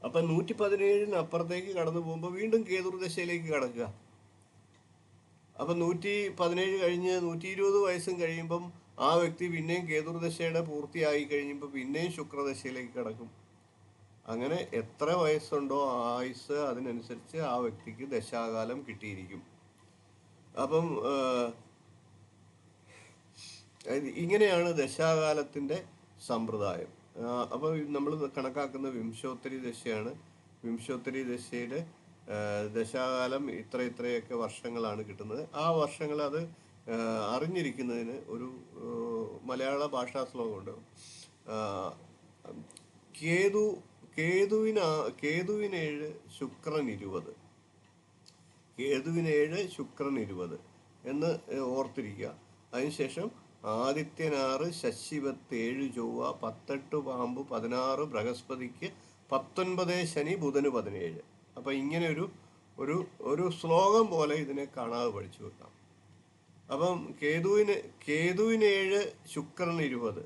അപ്പം 117 അപ്പുറത്തേക്ക് കടന്നു പോകുമ്പോൾ വീണ്ടും കേതുർദശയിലേക്ക് കടക്കുക. അപ്പം 117 കഴിഞ്ഞ് 120 വയസ്സും കഴിയുമ്പം ആ വ്യക്തി പിന്നെയും കേതുർദശയുടെ പൂർത്തിയായി കഴിയുമ്പോൾ പിന്നെയും ശുക്രദശയിലേക്ക് കടക്കും. അങ്ങനെ എത്ര വയസ്സുണ്ടോ ആയുസ് അതിനനുസരിച്ച് ആ വ്യക്തിക്ക് ദശാകാലം കിട്ടിയിരിക്കും. അപ്പം ഇങ്ങനെയാണ് ദശാകാലത്തിൻ്റെ സമ്പ്രദായം. അപ്പോൾ നമ്മൾ കണക്കാക്കുന്ന വിംശോത്തരി ദശയാണ്. വിംശോത്തരി ദശയുടെ ദശാകാലം ഇത്രയൊക്കെ വർഷങ്ങളാണ് കിട്ടുന്നത്. ആ വർഷങ്ങൾ അത് അറിഞ്ഞിരിക്കുന്നതിന് ഒരു മലയാള ഭാഷാ ശ്ലോകമുണ്ട്. കേതുവിന് 7 ശുക്രൻ 20, കേതുവിന് 7 ശുക്രൻ 20 എന്ന് ഓർത്തിരിക്കുക. അതിനുശേഷം ആദിത്യൻ 6, ശശിവത്ത് 7, ചൊവ്വ 18, പാമ്പ് 16, ബൃഹസ്പതിക്ക് 19, ശനി ബുധന് 17. അപ്പം ഇങ്ങനെ ഒരു ശ്ലോകം പോലെ ഇതിനെ കാണാതെ പഠിച്ചു വെക്കാം. അപ്പം കേതുവിന് 7 ശുക്രൻ 20,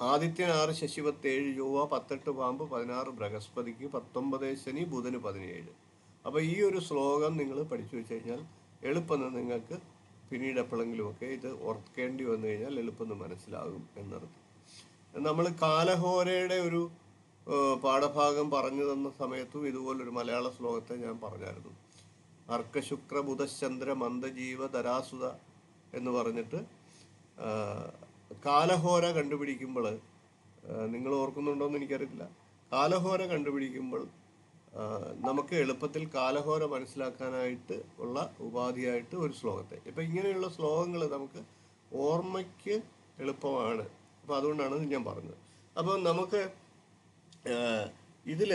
ആദിത്യൻ 6, ശശിവത്ത് 7, ചൊവ്വ 18, പാമ്പ് 16, ബൃഹസ്പതിക്ക് 19, ശനി ബുധന് 17. അപ്പോൾ ഈ ഒരു ശ്ലോകം നിങ്ങൾ പഠിച്ചു വെച്ച് കഴിഞ്ഞാൽ എളുപ്പം നിങ്ങൾക്ക് പിന്നീട് എപ്പോഴെങ്കിലുമൊക്കെ ഇത് ഓർക്കേണ്ടി വന്നു കഴിഞ്ഞാൽ എളുപ്പം മനസ്സിലാകും എന്നർത്ഥം. നമ്മൾ കാലഹോരയുടെ ഒരു പാഠഭാഗം പറഞ്ഞു തന്ന സമയത്തും ഇതുപോലൊരു മലയാള ശ്ലോകത്തെ ഞാൻ പറഞ്ഞായിരുന്നു. അർക്കശുക്ര ബുധചന്ദ്ര മന്ദജീവ ധരാസുത എന്ന് പറഞ്ഞിട്ട് കാലഹോര കണ്ടുപിടിക്കുമ്പോൾ, നിങ്ങൾ ഓർക്കുന്നുണ്ടോയെന്ന് എനിക്കറിയില്ല, കാലഹോര കണ്ടുപിടിക്കുമ്പോൾ നമുക്ക് എളുപ്പത്തിൽ കാലഹോര മനസ്സിലാക്കാനായിട്ട് ഉള്ള ഉപാധിയായിട്ട് ഒരു ശ്ലോകത്തെ, ഇപ്പം ഇങ്ങനെയുള്ള ശ്ലോകങ്ങൾ നമുക്ക് ഓർമ്മയ്ക്ക് എളുപ്പമാണ്. അപ്പോൾ അതുകൊണ്ടാണ് ഞാൻ പറഞ്ഞത്. അപ്പോൾ നമുക്ക് ഇതിൽ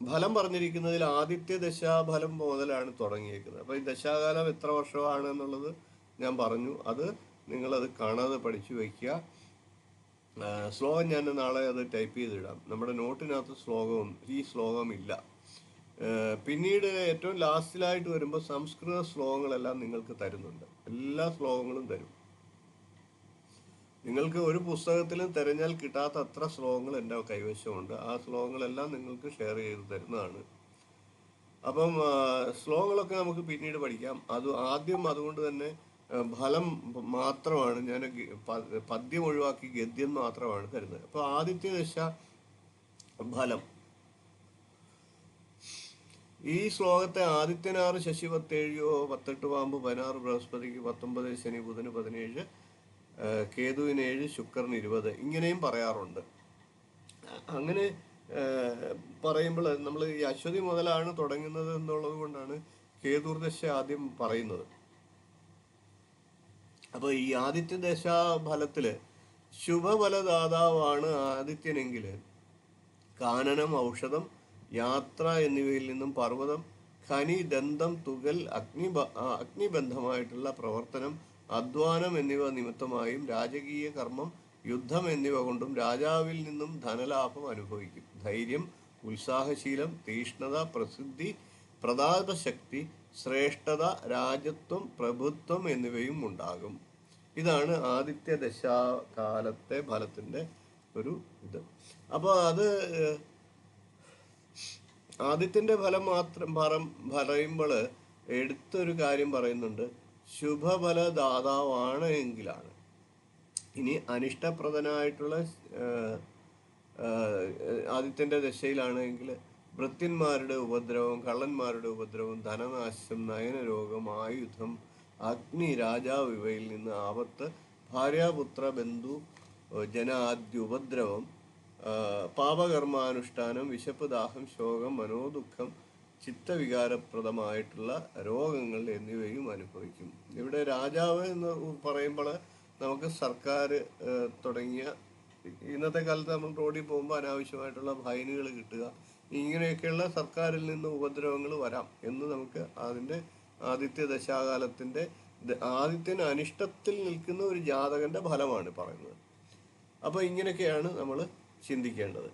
ഫലം പറഞ്ഞിരിക്കുന്നതിൽ ആദിത്യ ദശാഫലം മുതലാണ് തുടങ്ങിയിരിക്കുന്നത്. അപ്പോൾ ഈ ദശാകാലം എത്ര വർഷമാണ് എന്നുള്ളത് ഞാൻ പറഞ്ഞു. അത് നിങ്ങളത് കാണാതെ പഠിച്ചു വയ്ക്കുക. ശ്ലോകം ഞാൻ നാളെ അത് ടൈപ്പ് ചെയ്തിടാം. നമ്മുടെ നോട്ടിനകത്ത് ഈ ശ്ലോകം ഇല്ല. പിന്നീട് ഏറ്റവും ലാസ്റ്റിലായിട്ട് വരുമ്പോൾ സംസ്കൃത ശ്ലോകങ്ങളെല്ലാം നിങ്ങൾക്ക് തരുന്നുണ്ട്. എല്ലാ ശ്ലോകങ്ങളും തരും. നിങ്ങൾക്ക് ഒരു പുസ്തകത്തിലും തിരഞ്ഞാൽ കിട്ടാത്ത അത്ര ശ്ലോകങ്ങൾ എൻ്റെ കൈവശമുണ്ട്. ആ ശ്ലോകങ്ങളെല്ലാം നിങ്ങൾക്ക് ഷെയർ ചെയ്ത് തരുന്നതാണ്. അപ്പം ശ്ലോകങ്ങളൊക്കെ നമുക്ക് പിന്നീട് പഠിക്കാം. ആദ്യം അതുകൊണ്ട് തന്നെ ഫലം മാത്രമാണ് ഞാൻ പദ്യം ഒഴിവാക്കി ഗദ്യം മാത്രമാണ് തരുന്നത്. അപ്പോൾ ആദിത്യ ദശ ഫലം, ഈ ശ്ലോകത്തെ ആദിത്യൻ 6, ശശിവത്ത് 7, 18, പാമ്പ് 16, ബൃഹസ്പതിക്ക് 19, ശനി ബുധന് 17, കേതുവിന് 7, ശുക്രൻ 20 ഇങ്ങനെയും പറയാറുണ്ട്. അങ്ങനെ പറയുമ്പോൾ നമ്മൾ ഈ അശ്വതി മുതലാണ് തുടങ്ങുന്നത് എന്നുള്ളത് കൊണ്ടാണ് കേതുർദശ ആദ്യം പറയുന്നത്. അപ്പോൾ ഈ ആദിത്യ ദശാഫലത്തിൽ ശുഭഫലദാതാവാണ് ആദിത്യനെങ്കിൽ കാനനം, ഔഷധം, യാത്ര എന്നിവയിൽ നിന്നും പർവ്വതം, ഖനി, ദന്തം, തുകൽ, അഗ്നിബന്ധമായിട്ടുള്ള പ്രവർത്തനം, അധ്വാനം എന്നിവ നിമിത്തമായും രാജകീയ കർമ്മം, യുദ്ധം എന്നിവ കൊണ്ടും രാജാവിൽ നിന്നും ധനലാഭം അനുഭവിക്കും. ധൈര്യം, ഉത്സാഹശീലം, തീഷ്ണത, പ്രസിദ്ധി, പ്രതാപശക്തി, ശ്രേഷ്ഠത, രാജത്വം, പ്രഭുത്വം എന്നിവയും ഉണ്ടാകും. ഇതാണ് ആദിത്യ ദശാകാലത്തെ ഫലത്തിന്റെ ഒരു ഇത്. അപ്പോൾ അത് ആദിത്യന്റെ ഫലം മാത്രം പറയുമ്പോൾ എടുത്തൊരു കാര്യം പറയുന്നുണ്ട്, ശുഭഫലദാതാവാണ് എങ്കിലാണ്. ഇനി അനിഷ്ടപ്രദനായിട്ടുള്ള ആദിത്യന്റെ ദശയിലാണെങ്കിൽ ഭൃത്യന്മാരുടെ ഉപദ്രവം, കള്ളന്മാരുടെ ഉപദ്രവം, ധനനാശം, നയനരോഗം, ആയുധം, അഗ്നി, രാജാവ് ഇവയിൽ നിന്ന് ആപത്ത്, ഭാര്യാപുത്ര ബന്ധു ജനാദ്യ ഉപദ്രവം, പാപകർമാനുഷ്ഠാനം, വിശപ്പ്, ദാഹം, ശോകം, മനോദുഃഖം, ചിത്തവികാരപ്രദമായിട്ടുള്ള രോഗങ്ങൾ എന്നിവയും അനുഭവിക്കും. ഇവിടെ രാജാവ് എന്ന് പറയുമ്പോൾ നമുക്ക് സർക്കാർ തുടങ്ങിയ ഇന്നത്തെ കാലത്ത് നമ്മൾ റോഡിൽ പോകുമ്പോൾ അനാവശ്യമായിട്ടുള്ള ഫൈനുകൾ കിട്ടുക, ഇങ്ങനെയൊക്കെയുള്ള സർക്കാരിൽ നിന്ന് ഉപദ്രവങ്ങൾ വരാം എന്ന് നമുക്ക് അതിൻ്റെ ആദിത്യ ദശാകാലത്തിൻ്റെ ആദിത്യന് അനിഷ്ടത്തിൽ നിൽക്കുന്ന ഒരു ജാതകന്റെ ഫലമാണ് പറയുന്നത്. അപ്പോൾ ഇങ്ങനെയൊക്കെയാണ് നമ്മൾ ചിന്തിക്കേണ്ടത്.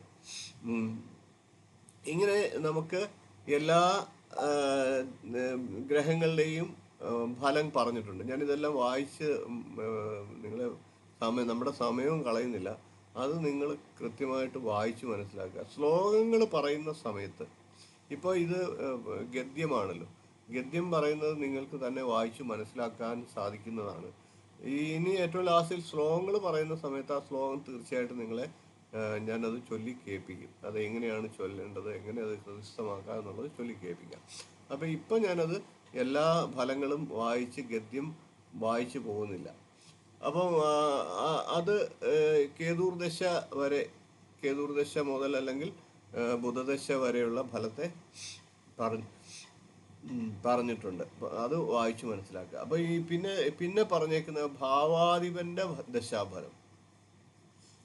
ഇങ്ങനെ നമുക്ക് എല്ലാ ഗ്രഹങ്ങളുടെയും ഫലം പറഞ്ഞിട്ടുണ്ട്. ഞാനിതെല്ലാം വായിച്ച് നിങ്ങളെ നമ്മുടെ സമയവും കളയുന്നില്ല. അത് നിങ്ങൾ കൃത്യമായിട്ട് വായിച്ച് മനസ്സിലാക്കുക. ശ്ലോകങ്ങൾ പറയുന്ന സമയത്ത് ഇപ്പോൾ ഇത് ഗദ്യമാണല്ലോ, ഗദ്യം പറയുന്നത് നിങ്ങൾക്ക് തന്നെ വായിച്ച് മനസ്സിലാക്കാൻ സാധിക്കുന്നതാണ്. ഇനി ഏറ്റവും ലാസ്റ്റിൽ ശ്ലോകങ്ങൾ പറയുന്ന സമയത്ത് ആ ശ്ലോകം തീർച്ചയായിട്ടും നിങ്ങളെ ഞാനത് ചൊല്ലി കേൾപ്പിക്കും. അത് എങ്ങനെയാണ് ചൊല്ലേണ്ടത്, എങ്ങനെ അത് ഹൃദിസ്ഥമാക്കാം എന്നുള്ളത് ചൊല്ലി കേൾപ്പിക്കാം. അപ്പം ഇപ്പം ഞാനത് എല്ലാ ഫലങ്ങളും വായിച്ച് ഗദ്യം വായിച്ചു പോകുന്നില്ല. അപ്പം അത് കേതുർദശ വരെ, കേതുർദശ മുതൽ അല്ലെങ്കിൽ ബുധദശ വരെയുള്ള ഫലത്തെ പറഞ്ഞിട്ടുണ്ട്. അത് വായിച്ച് മനസ്സിലാക്കുക. അപ്പോൾ ഈ പിന്നെ പറഞ്ഞേക്കുന്ന ഭാവാധിപന്റെ ദശാഫലം.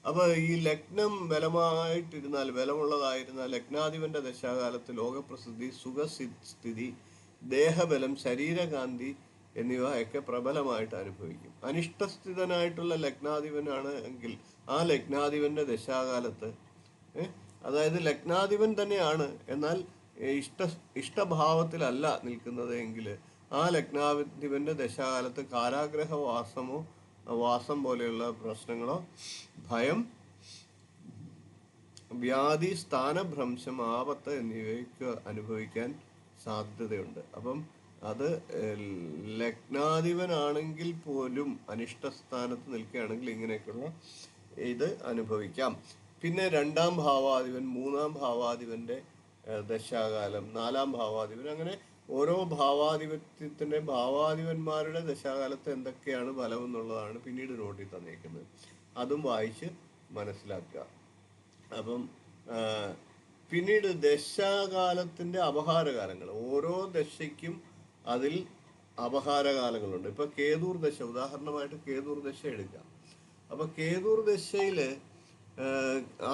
അപ്പോൾ ഈ ലഗ്നം ബലമുള്ളതായിരുന്ന ലഗ്നാധിപന്റെ ദശാകാലത്ത് ലോകപ്രസിദ്ധി, സുഖസ്ഥിതി, ദേഹബലം, ശരീരകാന്തി എന്നിവയൊക്കെ പ്രബലമായിട്ട് അനുഭവിക്കും. അനിഷ്ടസ്ഥിതനായിട്ടുള്ള ലഗ്നാധിപനാണ് എങ്കിൽ ആ ലഗ്നാധിപന്റെ ദശാകാലത്ത്, അതായത് ലഗ്നാധിപൻ തന്നെയാണ്, എന്നാൽ ഇഷ്ടഭാവത്തിലല്ല നിൽക്കുന്നത് എങ്കിൽ ആ ലഗ്നാധിപന്റെ ദശാകാലത്ത് വാസം പോലെയുള്ള പ്രശ്നങ്ങളോ, ഭയം, വ്യാധി, സ്ഥാനഭ്രംശം, ആപത്ത് എന്നിവയ്ക്ക് അനുഭവിക്കാൻ സാധ്യതയുണ്ട്. അപ്പം അത് ലഗ്നാധിപനാണെങ്കിൽ പോലും അനിഷ്ടസ്ഥാനത്ത് നിൽക്കുകയാണെങ്കിൽ ഇങ്ങനെയൊക്കെയുള്ള ഇത് അനുഭവിക്കാം. പിന്നെ 2ാം ഭാവാധിപൻ, 3ാം ഭാവാധിപന്റെ ദശാകാലം, 4ാം ഭാവാധിപൻ, അങ്ങനെ ഓരോ ഭാവാധിപന്മാരുടെ ദശാകാലത്ത് എന്തൊക്കെയാണ് ഫലം എന്നുള്ളതാണ് പിന്നീട് നോട്ടിൽ തന്നേക്കുന്നത്. അതും വായിച്ച് മനസ്സിലാക്കുക. അപ്പം പിന്നീട് ദശാകാലത്തിന്റെ അപഹാരകാലങ്ങൾ, ഓരോ ദശയ്ക്കും അതിൽ അപഹാരകാലങ്ങളുണ്ട്. ഇപ്പൊ കേതുർ ദശ, ഉദാഹരണമായിട്ട് കേതുർ ദശ എടുക്കാം. അപ്പൊ കേതുർ ദശയില്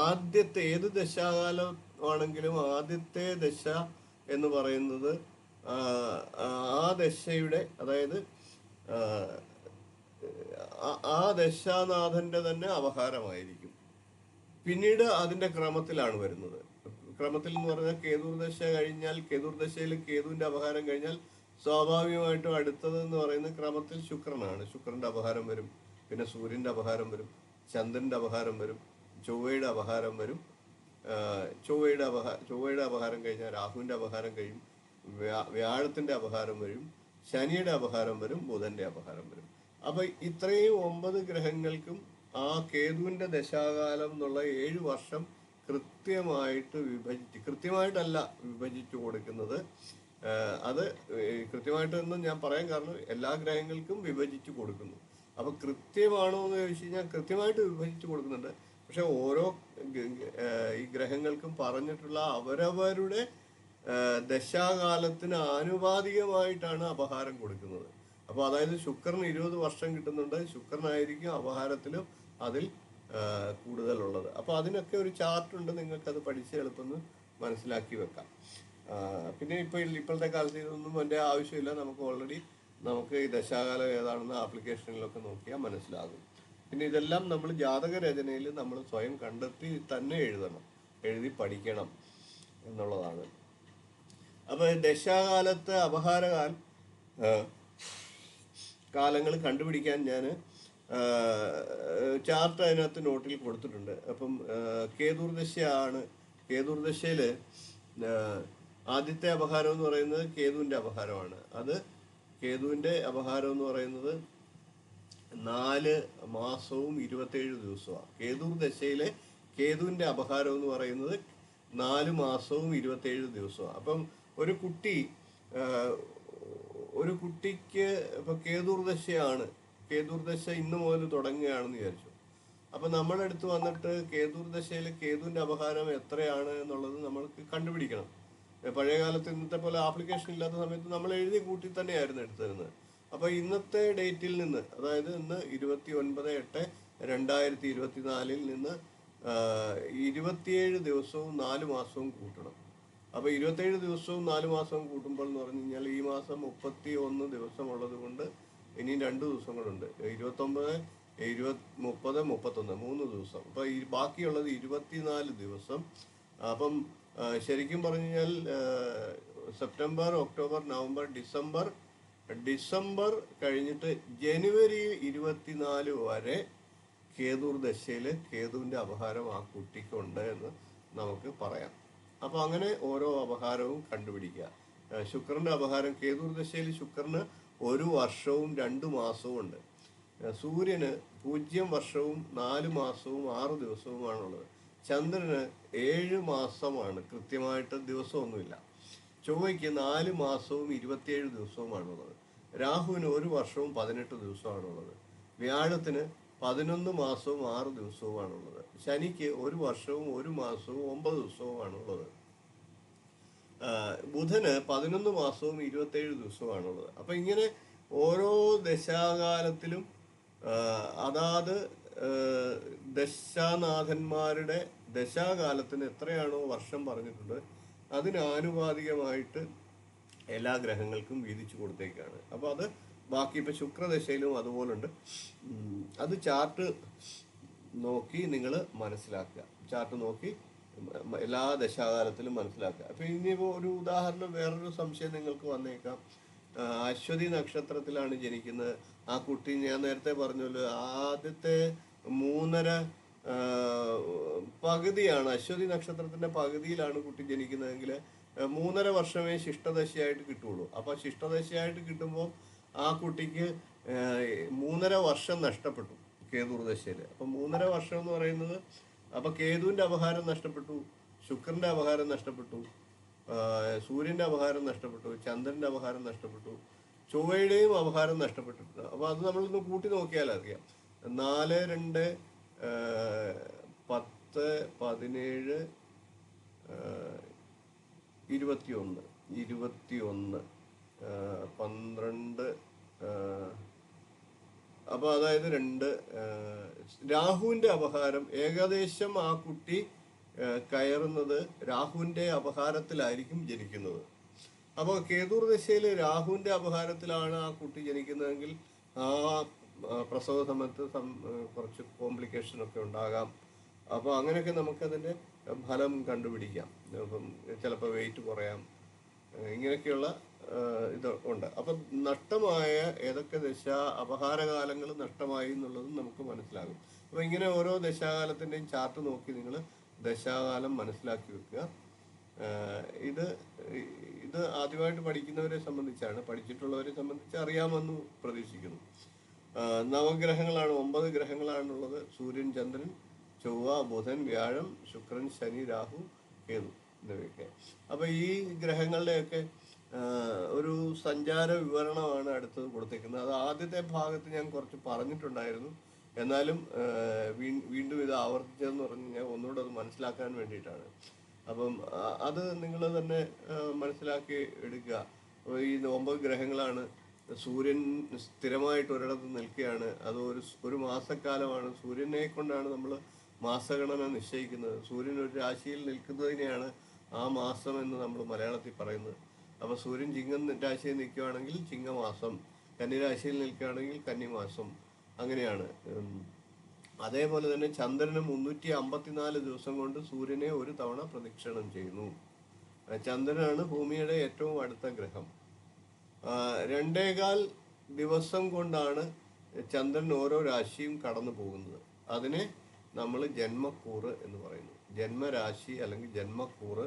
ആദ്യത്തെ ഏത് ദശാകാലം ആണെങ്കിലും ആദ്യത്തെ ദശ എന്ന് പറയുന്നത് ആ ദശയുടെ, അതായത് ആ ദശാനാഥന്റെ തന്നെ അപഹാരമായിരിക്കും. പിന്നീട് അതിന്റെ ക്രമത്തിലാണ് വരുന്നത്. ക്രമത്തിൽ എന്ന് പറഞ്ഞാൽ കേതുർദശ കഴിഞ്ഞാൽ, കേതുർദശയിൽ കേതുവിന്റെ അപഹാരം കഴിഞ്ഞാൽ സ്വാഭാവികമായിട്ടും അടുത്തത് എന്ന് പറയുന്ന ക്രമത്തിൽ ശുക്രനാണ്. ശുക്രന്റെ അപഹാരം വരും, പിന്നെ സൂര്യന്റെ അപഹാരം വരും, ചന്ദ്രന്റെ അപഹാരം വരും, ചൊവ്വയുടെ അപഹാരം വരും. ചൊവ്വയുടെ അപഹാരം കഴിഞ്ഞാൽ രാഹുവിന്റെ അപഹാരം കഴിയും, വ്യാഴത്തിന്റെ അപഹാരം വരും, ശനിയുടെ അപഹാരം വരും, ബുധന്റെ അപഹാരം വരും. അപ്പൊ ഇത്രയും 9 ഗ്രഹങ്ങൾക്കും ആ കേതുവിന്റെ ദശാകാലം എന്നുള്ള 7 വർഷം കൃത്യമായിട്ടല്ല വിഭജിച്ചു കൊടുക്കുന്നത്. അത് കൃത്യമായിട്ടൊന്നും ഞാൻ പറയാൻ കാരണം എല്ലാ ഗ്രഹങ്ങൾക്കും വിഭജിച്ചു കൊടുക്കുന്നു. അപ്പൊ കൃത്യമാണോ എന്ന് ചോദിച്ചു കഴിഞ്ഞാൽ കൃത്യമായിട്ട് വിഭജിച്ചു കൊടുക്കുന്നുണ്ട്. പക്ഷെ ഓരോ ഈ ഗ്രഹങ്ങൾക്കും പറഞ്ഞിട്ടുള്ള അവരവരുടെ ദശാകാലത്തിന് ആനുപാതികമായിട്ടാണ് അപഹാരം കൊടുക്കുന്നത്. അപ്പോൾ അതായത് ശുക്രൻ 20 വർഷം കിട്ടുന്നുണ്ട്, ശുക്രനായിരിക്കും അപഹാരത്തിലും അതിൽ കൂടുതലുള്ളത്. അപ്പോൾ അതിനൊക്കെ ഒരു ചാർട്ടുണ്ട്, നിങ്ങൾക്കത് പഠിച്ച് എളുപ്പം മനസ്സിലാക്കി വെക്കാം. പിന്നെ ഇപ്പോഴത്തെ കാലത്ത് ഇതൊന്നും എൻ്റെ ആവശ്യമില്ല. നമുക്ക് ഈ ദശാകാലം ഏതാണെന്ന് ആപ്ലിക്കേഷനിലൊക്കെ നോക്കിയാൽ മനസ്സിലാകും. പിന്നെ ഇതെല്ലാം നമ്മൾ ജാതക രചനയിൽ നമ്മൾ സ്വയം കണ്ടെത്തി തന്നെ എഴുതി പഠിക്കണം. എന്നുള്ളതാണ്. അപ്പോൾ ദശാകാലത്ത് അപഹാരകാൽ കാലങ്ങൾ കണ്ടുപിടിക്കാൻ ഞാൻ ചാർട്ട് അതിനകത്ത് നോട്ടിൽ കൊടുത്തിട്ടുണ്ട്. അപ്പം കേതുർദശയാണ്. കേതുർദശയിൽ ആദ്യത്തെ അപഹാരം എന്ന് പറയുന്നത് കേതുവിൻ്റെ അപഹാരമാണ്. അത് കേതുവിൻ്റെ അപഹാരം എന്ന് പറയുന്നത് 4 മാസവും 27 ദിവസമാണ്. കേതുർദശയിലെ കേതുവിൻ്റെ അപഹാരം എന്ന് പറയുന്നത് 4 മാസവും 27 ദിവസമാണ്. അപ്പം ഒരു കുട്ടിക്ക് ഇപ്പം കേതുർദശയാണ്, കേതുർദശ ഇന്ന് മുതൽ തുടങ്ങുകയാണെന്ന് വിചാരിച്ചു. അപ്പം നമ്മുടെ അടുത്ത് വന്നിട്ട് കേതുർദശയിൽ കേതുവിൻ്റെ അപഹാരം എത്രയാണ് എന്നുള്ളത് നമ്മൾക്ക് കണ്ടുപിടിക്കണം. പഴയ കാലത്ത് ഇന്നത്തെ പോലെ ആപ്ലിക്കേഷൻ ഇല്ലാത്ത സമയത്ത് നമ്മൾ എഴുതി കൂട്ടി തന്നെയായിരുന്നു എടുത്തിരുന്നത്. അപ്പോൾ ഇന്നത്തെ ഡേറ്റിൽ നിന്ന്, അതായത് ഇന്ന് 29/8/2024 നിന്ന് 27 ദിവസവും 4 മാസവും കൂട്ടണം. അപ്പോൾ 27 ദിവസവും 4 മാസവും കൂട്ടുമ്പോൾ എന്ന് പറഞ്ഞു കഴിഞ്ഞാൽ ഈ മാസം 31 ദിവസം ഉള്ളത് കൊണ്ട് ഇനിയും 2 ദിവസങ്ങളുണ്ട്. 29, 30, 31 3 ദിവസം. അപ്പോൾ ഈ ബാക്കിയുള്ളത് 24 ദിവസം. അപ്പം ശരിക്കും പറഞ്ഞു കഴിഞ്ഞാൽ സെപ്റ്റംബർ, ഒക്ടോബർ, നവംബർ, ഡിസംബർ കഴിഞ്ഞിട്ട് ജനുവരി 24 വരെ കേതുർദശയിൽ കേതുവിൻ്റെ അപഹാരം ആ കുട്ടിക്കുണ്ട് എന്ന് നമുക്ക് പറയാം. അപ്പോൾ അങ്ങനെ ഓരോ അപഹാരവും കണ്ടുപിടിക്കുക. ശുക്രൻ്റെ അപഹാരം കേതുർദശയിൽ ശുക്രന് 1 വർഷവും 2 മാസവും ഉണ്ട്. സൂര്യന് 0 വർഷവും 4 മാസവും 6 ദിവസവുമാണുള്ളത്. ചന്ദ്രന് 7 മാസമാണ്, കൃത്യമായിട്ട് ദിവസമൊന്നുമില്ല. ചൊവ്വയ്ക്ക് 4 മാസവും 27 ദിവസവുമാണുള്ളത്. രാഹുവിന് 1 വർഷവും 18 ദിവസമാണുള്ളത്. വ്യാഴത്തിന് 11 മാസവും 6 ദിവസവുമാണുള്ളത്. ശനിക്ക് 1 വർഷവും 1 മാസവും 9 ദിവസവുമാണുള്ളത്. ബുധന് 11 മാസവും 27 ദിവസവുമാണുള്ളത്. അപ്പം ഇങ്ങനെ ഓരോ ദശാകാലത്തിലും അതാത് ദശാനാഥന്മാരുടെ ദശാകാലത്തിന് എത്രയാണോ വർഷം പറഞ്ഞിട്ടുണ്ട് അതിനാനുപാതികമായിട്ട് എല്ലാ ഗ്രഹങ്ങൾക്കും വീതിച്ചു കൊടുത്തേക്കാണ്. അപ്പോൾ അത് ബാക്കി ഇപ്പം ശുക്രദശയിലും അതുപോലുണ്ട്. അത് ചാർട്ട് നോക്കി നിങ്ങൾ മനസ്സിലാക്കുക. ചാർട്ട് നോക്കി എല്ലാ ദശാകാലത്തിലും മനസ്സിലാക്കുക. അപ്പം ഇനിയിപ്പോൾ ഒരു ഉദാഹരണം, വേറൊരു സംശയം നിങ്ങൾക്ക് വന്നേക്കാം. അശ്വതി നക്ഷത്രത്തിലാണ് ജനിക്കുന്നത് ആ കുട്ടി. ഞാൻ നേരത്തെ പറഞ്ഞല്ലോ, ആദ്യത്തെ 3.5 പകുതിയാണ്, അശ്വതി നക്ഷത്രത്തിൻ്റെ പകുതിയിലാണ് കുട്ടി ജനിക്കുന്നതെങ്കിൽ 3.5 വർഷമേ ശിഷ്ടദശയായിട്ട് കിട്ടുള്ളൂ. അപ്പോൾ ശിഷ്ടദശയായിട്ട് കിട്ടുമ്പോൾ ആ കുട്ടിക്ക് 3.5 വർഷം നഷ്ടപ്പെട്ടു കേതുർദശയിൽ. അപ്പം 3.5 വർഷം എന്ന് പറയുന്നത്, അപ്പം കേതുവിൻ്റെ അപഹാരം നഷ്ടപ്പെട്ടു, ശുക്രൻ്റെ അപഹാരം നഷ്ടപ്പെട്ടു, സൂര്യൻ്റെ അപഹാരം നഷ്ടപ്പെട്ടു, ചന്ദ്രൻ്റെ അപഹാരം നഷ്ടപ്പെട്ടു, ചൊവ്വയുടെയും അപഹാരം നഷ്ടപ്പെട്ടിട്ടുണ്ട്. അപ്പോൾ അത് നമ്മളൊന്ന് കൂട്ടി നോക്കിയാൽ അറിയാം. 4, 2, 10, 17, 21, 12, അപ്പോൾ അതായത് 2 രാഹുവിൻ്റെ അപഹാരം ഏകദേശം ആ കുട്ടി കയറുന്നത് രാഹുവിൻ്റെ അപഹാരത്തിലായിരിക്കും ജനിക്കുന്നത്. അപ്പോൾ കേതുർദശയിൽ രാഹുവിൻ്റെ അപഹാരത്തിലാണ് ആ കുട്ടി ജനിക്കുന്നതെങ്കിൽ ആ പ്രസവ സമയത്ത് കുറച്ച് കോംപ്ലിക്കേഷനൊക്കെ ഉണ്ടാകാം. അപ്പോൾ അങ്ങനെയൊക്കെ നമുക്കതിൻ്റെ ഫലം കണ്ടുപിടിക്കാം. അപ്പം ചിലപ്പോൾ വെയിറ്റ് കുറയാം, ഇങ്ങനെയൊക്കെയുള്ള ഇത് ഉണ്ട്. അപ്പം നഷ്ടമായ ഏതൊക്കെ അപഹാരകാലങ്ങൾ നഷ്ടമായി എന്നുള്ളതും നമുക്ക് മനസ്സിലാകും. അപ്പോൾ ഇങ്ങനെ ഓരോ ദശാകാലത്തിൻ്റെയും ചാർട്ട് നോക്കി നിങ്ങൾ ദശാകാലം മനസ്സിലാക്കി വെക്കുക. ഇത് ആദ്യമായിട്ട് പഠിക്കുന്നവരെ സംബന്ധിച്ചാണ്. പഠിച്ചിട്ടുള്ളവരെ സംബന്ധിച്ച് അറിയാമെന്ന് പ്രതീക്ഷിക്കുന്നു. നവഗ്രഹങ്ങളാണ്, 9 ഗ്രഹങ്ങളാണുള്ളത്. സൂര്യൻ, ചന്ദ്രൻ, ചൊവ്വ, ബുധൻ, വ്യാഴം, ശുക്രൻ, ശനി, രാഹു, കേതു എന്നിവയൊക്കെ. അപ്പോൾ ഈ ഗ്രഹങ്ങളുടെയൊക്കെ ഒരു സഞ്ചാര വിവരണമാണ് അടുത്തത് കൊടുത്തേക്കുന്നത്. അത് ആദ്യത്തെ ഭാഗത്ത് ഞാൻ കുറച്ച് പറഞ്ഞിട്ടുണ്ടായിരുന്നു. എന്നാലും വീണ്ടും ഇത് ആവർത്തിച്ചതെന്ന് പറഞ്ഞു കഴിഞ്ഞാൽ ഒന്നുകൂടെ അത് മനസ്സിലാക്കാൻ വേണ്ടിയിട്ടാണ്. അപ്പം അത് നിങ്ങൾ തന്നെ മനസ്സിലാക്കി എടുക്കുക. ഈ 9 ഗ്രഹങ്ങളാണ്. സൂര്യൻ സ്ഥിരമായിട്ട് ഒരിടത്ത് നിൽക്കുകയാണ്. അത് ഒരു മാസക്കാലമാണ്. സൂര്യനെ കൊണ്ടാണ് നമ്മൾ മാസഗണന നിശ്ചയിക്കുന്നത്. സൂര്യൻ ഒരു രാശിയിൽ നിൽക്കുന്നതിനെയാണ് ആ മാസം എന്ന് നമ്മൾ മലയാളത്തിൽ പറയുന്നത്. അപ്പോൾ സൂര്യൻ ചിങ്ങം രാശിയിൽ നിൽക്കുകയാണെങ്കിൽ ചിങ്ങമാസം, കന്നിരാശിയിൽ നിൽക്കുകയാണെങ്കിൽ കന്നിമാസം, അങ്ങനെയാണ്. അതേപോലെ തന്നെ ചന്ദ്രന് 354 ദിവസം കൊണ്ട് സൂര്യനെ ഒരു തവണ പ്രദക്ഷിണം ചെയ്യുന്നു. ചന്ദ്രനാണ് ഭൂമിയുടെ ഏറ്റവും അടുത്ത ഗ്രഹം. 2.25 ദിവസം കൊണ്ടാണ് ചന്ദ്രൻ ഓരോ രാശിയും കടന്നു പോകുന്നത്. അതിനെ നമ്മൾ ജന്മക്കൂറ് എന്ന് പറയുന്നു. ജന്മരാശി അല്ലെങ്കിൽ ജന്മക്കൂറ്,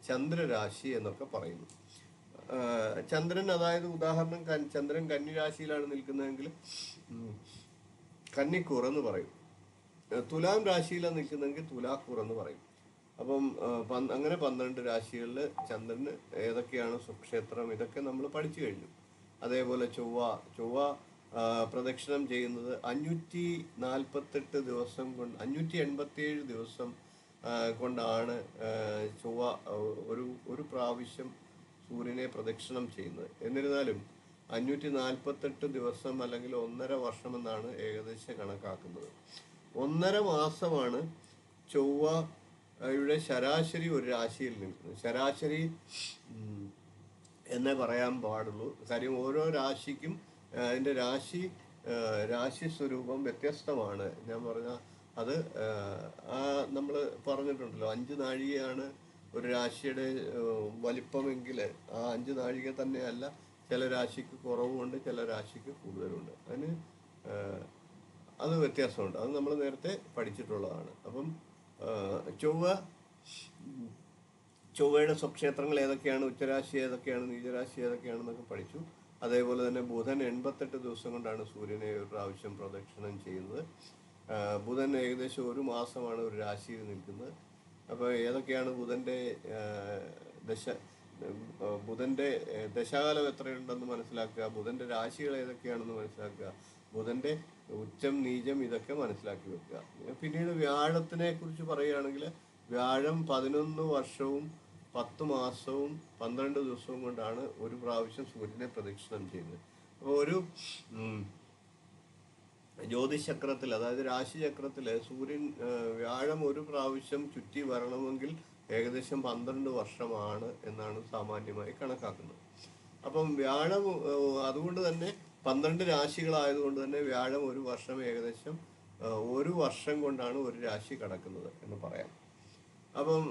ചന്ദ്രരാശി എന്നൊക്കെ പറയുന്നു. ചന്ദ്രൻ, അതായത് ഉദാഹരണം ചന്ദ്രൻ കന്നിരാശിയിലാണ് നിൽക്കുന്നതെങ്കിൽ കന്നിക്കൂർ എന്ന് പറയും. തുലാം രാശിയിലാണ് നിൽക്കുന്നതെങ്കിൽ തുലാക്കൂർ എന്ന് പറയും. അപ്പം അങ്ങനെ 12 രാശികളിൽ ചന്ദ്രന് ഏതൊക്കെയാണ് സുക്ഷേത്രം, ഇതൊക്കെ നമ്മൾ പഠിച്ചു കഴിഞ്ഞു. അതേപോലെ ചൊവ്വ പ്രദക്ഷിണം ചെയ്യുന്നത് 548 ദിവസം കൊണ്ട് 587 ദിവസം കൊണ്ടാണ് ചൊവ്വ ഒരു പ്രാവശ്യം സൂര്യനെ പ്രദക്ഷിണം ചെയ്യുന്നത്. എന്നിരുന്നാലും 548 ദിവസം അല്ലെങ്കിൽ 1.5 വർഷം എന്നാണ് ഏകദേശം കണക്കാക്കുന്നത്. 1.5 മാസമാണ് ചൊവ്വയുടെ ശരാശരി ഒരു രാശിയിൽ നിൽക്കുന്നത്. ശരാശരി എന്നേ പറയാൻ പാടുള്ളൂ. കാര്യം ഓരോ രാശിക്കും അതിൻ്റെ രാശി സ്വരൂപം വ്യത്യസ്തമാണ്. ഞാൻ പറഞ്ഞ അത് നമ്മൾ പറഞ്ഞിട്ടുണ്ടല്ലോ, 5 നാഴികയാണ് ഒരു രാശിയുടെ വലിപ്പമെങ്കിൽ ആ 5 നാഴിക തന്നെയല്ല, ചില രാശിക്ക് കുറവുമുണ്ട്, ചില രാശിക്ക് കൂടുതലുണ്ട്. അതിന് അത് വ്യത്യാസമുണ്ട്. അത് നമ്മൾ നേരത്തെ പഠിച്ചിട്ടുള്ളതാണ്. അപ്പം ചൊവ്വയുടെ സ്വക്ഷേത്രങ്ങൾ ഏതൊക്കെയാണ്, ഉച്ചരാശി ഏതൊക്കെയാണ്, നീചരാശി ഏതൊക്കെയാണെന്നൊക്കെ പഠിച്ചു. അതേപോലെ തന്നെ ബുധൻ 88 ദിവസം കൊണ്ടാണ് സൂര്യനെ ഒരു പ്രാവശ്യം പ്രദക്ഷിണം ചെയ്യുന്നത്. ബുധൻ ഏകദേശം 1 മാസമാണ് ഒരു രാശിയിൽ നിൽക്കുന്നത്. അപ്പോൾ ഏതൊക്കെയാണ് ബുധൻ്റെ ദശാകാലം എത്രയുണ്ടെന്ന് മനസ്സിലാക്കുക, ബുധൻ്റെ രാശികൾ ഏതൊക്കെയാണെന്ന് മനസ്സിലാക്കുക, ബുധൻ്റെ ഉച്ചം നീചം ഇതൊക്കെ മനസ്സിലാക്കി വെക്കുക. പിന്നീട് വ്യാഴത്തിനെ കുറിച്ച് പറയുകയാണെങ്കിൽ വ്യാഴം 11 വർഷവും 10 മാസവും 12 ദിവസവും കൊണ്ടാണ് ഒരു പ്രാവശ്യം സൂര്യനെ പ്രദക്ഷിണം ചെയ്യുന്നത്. അപ്പോൾ ഒരു ജ്യോതിശക്രത്തിൽ, അതായത് രാശിചക്രത്തിൽ വ്യാഴം ഒരു പ്രാവശ്യം ചുറ്റി വരണമെങ്കിൽ ഏകദേശം 12 വർഷമാണ് എന്നാണ് സാമാന്യമായി കണക്കാക്കുന്നത്. അപ്പം വ്യാഴം അതുകൊണ്ട് തന്നെ 12 രാശികളായതുകൊണ്ട് തന്നെ വ്യാഴം ഒരു വർഷം ഏകദേശം 1 വർഷം കൊണ്ടാണ് ഒരു രാശി കടക്കുന്നത് എന്ന് പറയാം. അപ്പം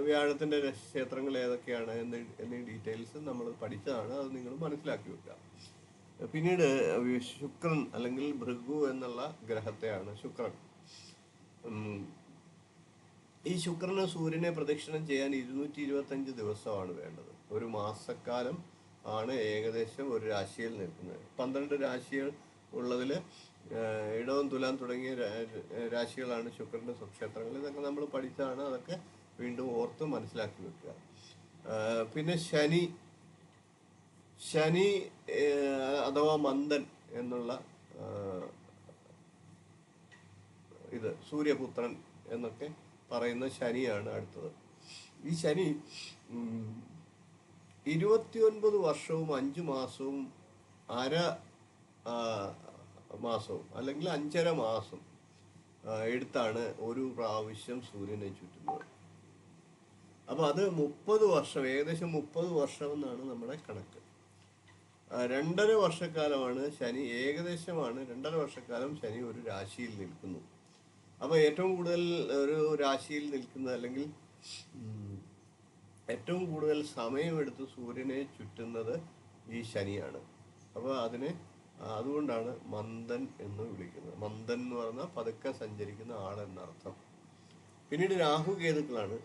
വ്യാഴത്തിൻ്റെ ക്ഷേത്രങ്ങൾ ഏതൊക്കെയാണ് എന്നീ ഡീറ്റെയിൽസ് നമ്മൾ പഠിച്ചതാണ്. അത് നിങ്ങൾ മനസ്സിലാക്കി വെക്കുക. പിന്നീട് ശുക്രൻ അല്ലെങ്കിൽ ഭൃഗു എന്നുള്ള ഗ്രഹത്തെയാണ് ശുക്രൻ. ഈ ശുക്രന് സൂര്യനെ പ്രദക്ഷിണം ചെയ്യാൻ 225 ദിവസമാണ് വേണ്ടത്. ഒരു മാസക്കാലം ആണ് ഏകദേശം ഒരു രാശിയിൽ നിൽക്കുന്നത്. 12 രാശികൾ ഉള്ളതിൽ ഇടവം തുലാം തുടങ്ങിയ രാശികളാണ് ശുക്രൻ്റെ സ്വക്ഷേത്രങ്ങൾ. ഇതൊക്കെ നമ്മൾ പഠിച്ചതാണ്. അതൊക്കെ വീണ്ടും ഓർത്ത് മനസ്സിലാക്കി വെക്കുക. പിന്നെ ശനി അഥവാ മന്ദൻ എന്നുള്ള ഇത് സൂര്യപുത്രൻ എന്നൊക്കെ പറയുന്ന ശനിയാണ് അടുത്തത്. ഈ ശനി 29 വർഷവും 5 മാസവും അര മാസവും അല്ലെങ്കിൽ 5.5 മാസം എടുത്താണ് ഒരു പ്രാവശ്യം സൂര്യനെ ചുറ്റുന്നത്. അപ്പോൾ അത് 30 വർഷം, ഏകദേശം 30 വർഷം എന്നാണ് നമ്മുടെ കണക്ക്. 2.5 വർഷക്കാലമാണ് ശനി, ഏകദേശമാണ് 2.5 വർഷക്കാലം ശനി ഒരു രാശിയിൽ നിൽക്കുന്നു. അപ്പോൾ ഏറ്റവും കൂടുതൽ ഒരു രാശിയിൽ നിൽക്കുന്ന അല്ലെങ്കിൽ ഏറ്റവും കൂടുതൽ സമയമെടുത്ത് സൂര്യനെ ചുറ്റുന്നത് ഈ ശനിയാണ്. അപ്പോൾ അതുകൊണ്ടാണ് മന്ദൻ എന്ന് വിളിക്കുന്നത്. മന്ദൻ എന്ന് പറഞ്ഞാൽ പതുക്കെ സഞ്ചരിക്കുന്ന ആളെന്നർത്ഥം. പിന്നീട് രാഹുകേതുക്കളാണ്.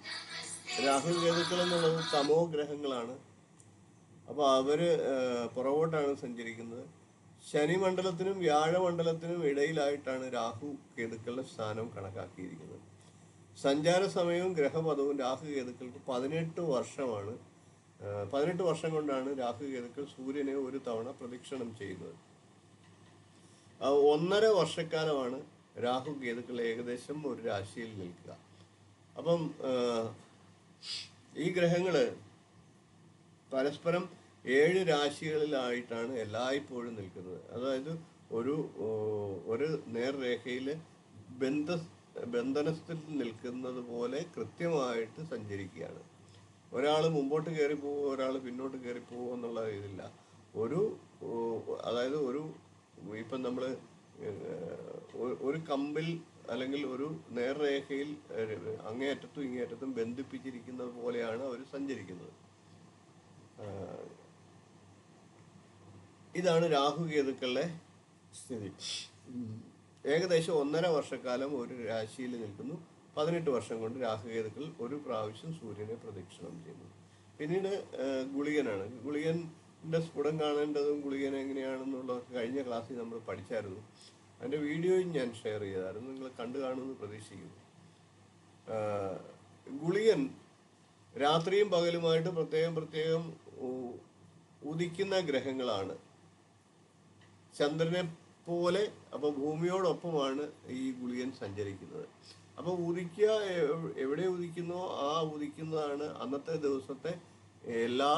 രാഹുകേതുക്കൾ എന്നുള്ളത് തമോ ഗ്രഹങ്ങളാണ്. അപ്പോൾ അവർ പുറകോട്ടാണ് സഞ്ചരിക്കുന്നത്. ശനിമണ്ഡലത്തിനും വ്യാഴമണ്ഡലത്തിനും ഇടയിലായിട്ടാണ് രാഹു കേതുക്കളുടെ സ്ഥാനം കണക്കാക്കിയിരിക്കുന്നത്. സഞ്ചാര സമയവും ഗ്രഹപഥവും രാഹുകേതുക്കൾക്ക് 18 വർഷമാണ്. 18 വർഷം കൊണ്ടാണ് രാഹുകേതുക്കൾ സൂര്യനെ ഒരു തവണ പ്രദക്ഷിണം ചെയ്യുന്നത്. 1.5 വർഷക്കാലമാണ് രാഹുകേതുക്കൾ ഏകദേശം ഒരു രാശിയിൽ നിൽക്കുക. അപ്പം ഈ ഗ്രഹങ്ങൾ പരസ്പരം 7 രാശികളിലായിട്ടാണ് എല്ലായ്പ്പോഴും നിൽക്കുന്നത്. അതായത് ഒരു നേർരേഖയിൽ ബന്ധനത്തിൽ നിൽക്കുന്നത് പോലെ കൃത്യമായിട്ട് സഞ്ചരിക്കുകയാണ്. ഒരാൾ മുമ്പോട്ട് കയറിപ്പോവുക, ഒരാൾ പിന്നോട്ട് കയറിപ്പോവുക എന്നുള്ള ഇതില്ല. അതായത് ഇപ്പം നമ്മൾ ഒരു കമ്പിൽ അല്ലെങ്കിൽ ഒരു നേർരേഖയിൽ അങ്ങേയറ്റത്തും ഇങ്ങേയറ്റത്തും ബന്ധിപ്പിച്ചിരിക്കുന്നത് പോലെയാണ് അവർ സഞ്ചരിക്കുന്നത്. ഇതാണ് രാഹുകേതുക്കളുടെ സ്ഥിതി. ഏകദേശം 1.5 വർഷക്കാലം ഒരു രാശിയിൽ നിൽക്കുന്നു. 18 വർഷം കൊണ്ട് രാഹുകേതുക്കൾ ഒരു പ്രാവശ്യം സൂര്യനെ പ്രദക്ഷിണം ചെയ്യുന്നു. പിന്നീട് ഗുളികനാണ്. ഗുളികൻ്റെ സ്ഫുടം കാണേണ്ടതും ഗുളികൻ എങ്ങനെയാണെന്നുള്ളതൊക്കെ കഴിഞ്ഞ ക്ലാസ്സിൽ നമ്മൾ പഠിച്ചായിരുന്നു. അതിൻ്റെ വീഡിയോയും ഞാൻ ഷെയർ ചെയ്തായിരുന്നു. നിങ്ങൾ കണ്ടു കാണുമെന്ന് പ്രതീക്ഷിക്കുന്നു. ഗുളികൻ രാത്രിയും പകലുമായിട്ട് പ്രത്യേകം ഉദിക്കുന്ന ഗ്രഹങ്ങളാണ്. ചന്ദ്രനെ പോലെ അപ്പോൾ ഭൂമിയോടൊപ്പമാണ് ഈ ഗുളികൻ സഞ്ചരിക്കുന്നത്. അപ്പോൾ ഉദിക്കുക എവിടെ ഉദിക്കുന്നോ ആ ഉദിക്കുന്നതാണ് അന്നത്തെ ദിവസത്തെ എല്ലാ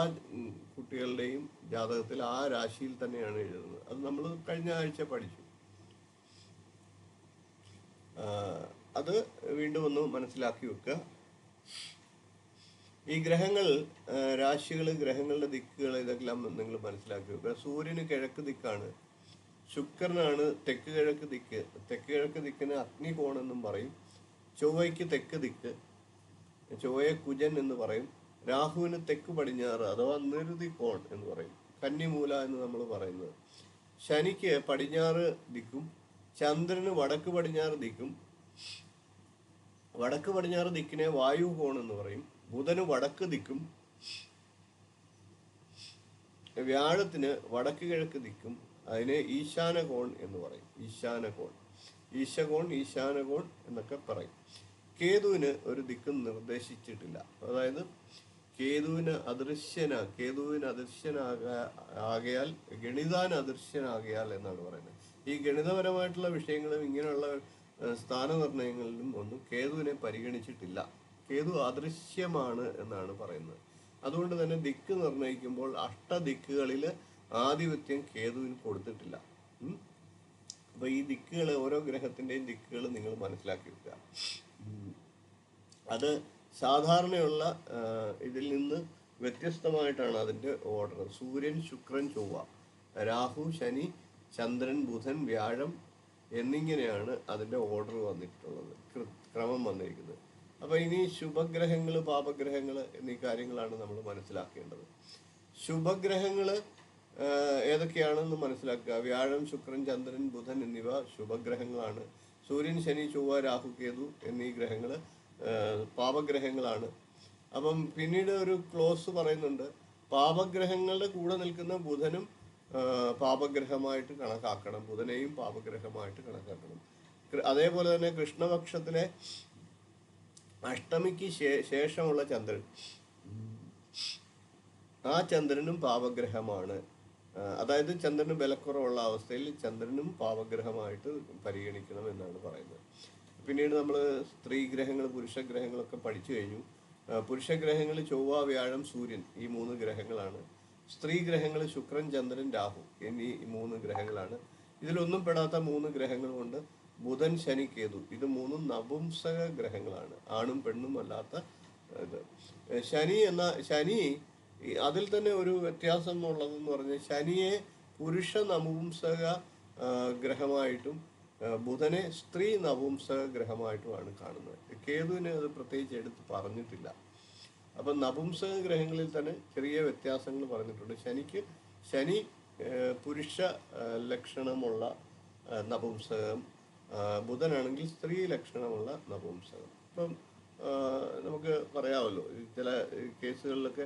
കുട്ടികളുടെയും ജാതകത്തിൽ ആ രാശിയിൽ തന്നെയാണ് എഴുതുന്നത്. അത് നമ്മൾ കഴിഞ്ഞ ആഴ്ച പഠിച്ചു. അത് വീണ്ടും ഒന്ന് മനസ്സിലാക്കി വെക്കുക. ഈ ഗ്രഹങ്ങൾ, രാശികൾ, ഗ്രഹങ്ങളുടെ ദിക്കുകൾ ഇതെല്ലാം നിങ്ങൾ മനസ്സിലാക്കി വെക്കുക. സൂര്യന് കിഴക്ക് ദിക്കാണ്. ശുക്രനാണ് തെക്ക് കിഴക്ക് ദിക്ക്. തെക്ക് കിഴക്ക് ദിക്കിന് അഗ്നികോൺ എന്നും പറയും. ചൊവ്വയ്ക്ക് തെക്ക് ദിക്ക്, ചൊവ്വയെ കുജൻ എന്ന് പറയും. രാഹുവിന് തെക്ക് പടിഞ്ഞാറ് അഥവാ നിരുതി കോൺ എന്ന് പറയും, കന്നിമൂല എന്ന് നമ്മൾ പറയുന്നത്. ശനിക്ക് പടിഞ്ഞാറ് ദിക്കും, ചന്ദ്രന് വടക്ക് പടിഞ്ഞാറ് ദിക്കും. വടക്ക് പടിഞ്ഞാറ് ദിക്കിനെ വായു കോൺ എന്ന് പറയും. ബുധന് വടക്ക് ദിക്കും, വ്യാഴത്തിന് വടക്ക് കിഴക്ക് ദിക്കും. അതിനെ ഈശാനകോൺ എന്ന് പറയും. ഈശാനകോൺ എന്നൊക്കെ പറയും. കേതുവിന് ഒരു ദിക്കും നിർദ്ദേശിച്ചിട്ടില്ല. അതായത് കേതുവിന് അദൃശ്യനാകയാൽ ഗണിതാൻ അദൃശ്യനാകയാൽ എന്നാണ് പറയുന്നത്. ഈ ഗണിതപരമായിട്ടുള്ള വിഷയങ്ങളും ഇങ്ങനെയുള്ള സ്ഥാനനിർണയങ്ങളിലും ഒന്നും കേതുവിനെ പരിഗണിച്ചിട്ടില്ല. കേതു അദൃശ്യമാണ് എന്നാണ് പറയുന്നത്. അതുകൊണ്ട് തന്നെ ദിക്ക് നിർണയിക്കുമ്പോൾ അഷ്ടദിക്കുകളിൽ ആധിപത്യം കേതുവിന് കൊടുത്തിട്ടില്ല. അപ്പൊ ഈ ദിക്കുകൾ, ഓരോ ഗ്രഹത്തിന്റെയും ദിക്കുകൾ നിങ്ങൾ മനസ്സിലാക്കി വെക്കുക. അത് സാധാരണയുള്ള ഇതിൽ നിന്ന് വ്യത്യസ്തമായിട്ടാണ് അതിന്റെ ഓർഡർ. സൂര്യൻ, ശുക്രൻ, ചൊവ്വ, രാഹു, ശനി, ചന്ദ്രൻ, ബുധൻ, വ്യാഴം എന്നിങ്ങനെയാണ് അതിന്റെ ഓർഡർ വന്നിട്ടുള്ളത്, ക്രമം വന്നിരിക്കുന്നത്. അപ്പൊ ഇനി ശുഭഗ്രഹങ്ങൾ, പാപഗ്രഹങ്ങൾ എന്നീ കാര്യങ്ങളാണ് നമ്മൾ മനസ്സിലാക്കേണ്ടത്. ശുഭഗ്രഹങ്ങൾ ഏതൊക്കെയാണെന്ന് മനസ്സിലാക്കുക. വ്യാഴം, ശുക്രൻ, ചന്ദ്രൻ, ബുധൻ എന്നിവ ശുഭഗ്രഹങ്ങളാണ്. സൂര്യൻ, ശനി, ചൊവ്വ, രാഹു, കേതു എന്നീ ഗ്രഹങ്ങൾ പാപഗ്രഹങ്ങളാണ്. അപ്പം പിന്നീട് ഒരു ക്ലോസ് പറയുന്നുണ്ട്, പാപഗ്രഹങ്ങളുടെ കൂടെ നിൽക്കുന്ന ബുധനും പാപഗ്രഹമായിട്ട് കണക്കാക്കണം. ബുധനെയും പാപഗ്രഹമായിട്ട് കണക്കാക്കണം. അതേപോലെ തന്നെ കൃഷ്ണപക്ഷത്തിലെ അഷ്ടമിക്ക് ശേഷമുള്ള ചന്ദ്രൻ, ആ ചന്ദ്രനും പാപഗ്രഹമാണ്. അതായത് ചന്ദ്രന് ബലക്കുറവുള്ള അവസ്ഥയിൽ ചന്ദ്രനും പാപഗ്രഹമായിട്ട് പരിഗണിക്കണം എന്നാണ് പറയുന്നത്. പിന്നീട് നമ്മൾ സ്ത്രീഗ്രഹങ്ങൾ, പുരുഷഗ്രഹങ്ങളൊക്കെ പഠിച്ചു കഴിഞ്ഞു. പുരുഷഗ്രഹങ്ങൾ ചൊവ്വ, വ്യാഴം, സൂര്യൻ, ഈ 3 ഗ്രഹങ്ങളാണ്. സ്ത്രീഗ്രഹങ്ങൾ ശുക്രൻ, ചന്ദ്രൻ, രാഹു എന്നീ 3 ഗ്രഹങ്ങളാണ്. ഇതിലൊന്നും പെടാത്ത 3 ഗ്രഹങ്ങളുമുണ്ട്. ബുധൻ, ശനി, കേതു. ഇത് 3 നപുംസക ഗ്രഹങ്ങളാണ്, ആണും പെണ്ണും അല്ലാത്ത ഇത്. ശനി അതിൽ തന്നെ ഒരു വ്യത്യാസം ഉള്ളതെന്ന് പറഞ്ഞാൽ ശനിയെ പുരുഷ നപുംസക ഗ്രഹമായിട്ടും ബുധനെ സ്ത്രീ നപുംസക ഗ്രഹമായിട്ടുമാണ് കാണുന്നത്. കേതുവിനെ അത് പ്രത്യേകിച്ച് എടുത്ത് പറഞ്ഞിട്ടില്ല. അപ്പം നപുംസക ഗ്രഹങ്ങളിൽ തന്നെ ചെറിയ വ്യത്യാസങ്ങൾ പറഞ്ഞിട്ടുണ്ട്. ശനി പുരുഷ ലക്ഷണമുള്ള നപുംസകം, ബുധനാണെങ്കിൽ സ്ത്രീ ലക്ഷണമുള്ള നപുംസകം. ഇപ്പം നമുക്ക് പറയാമല്ലോ, ചില കേസുകളിലൊക്കെ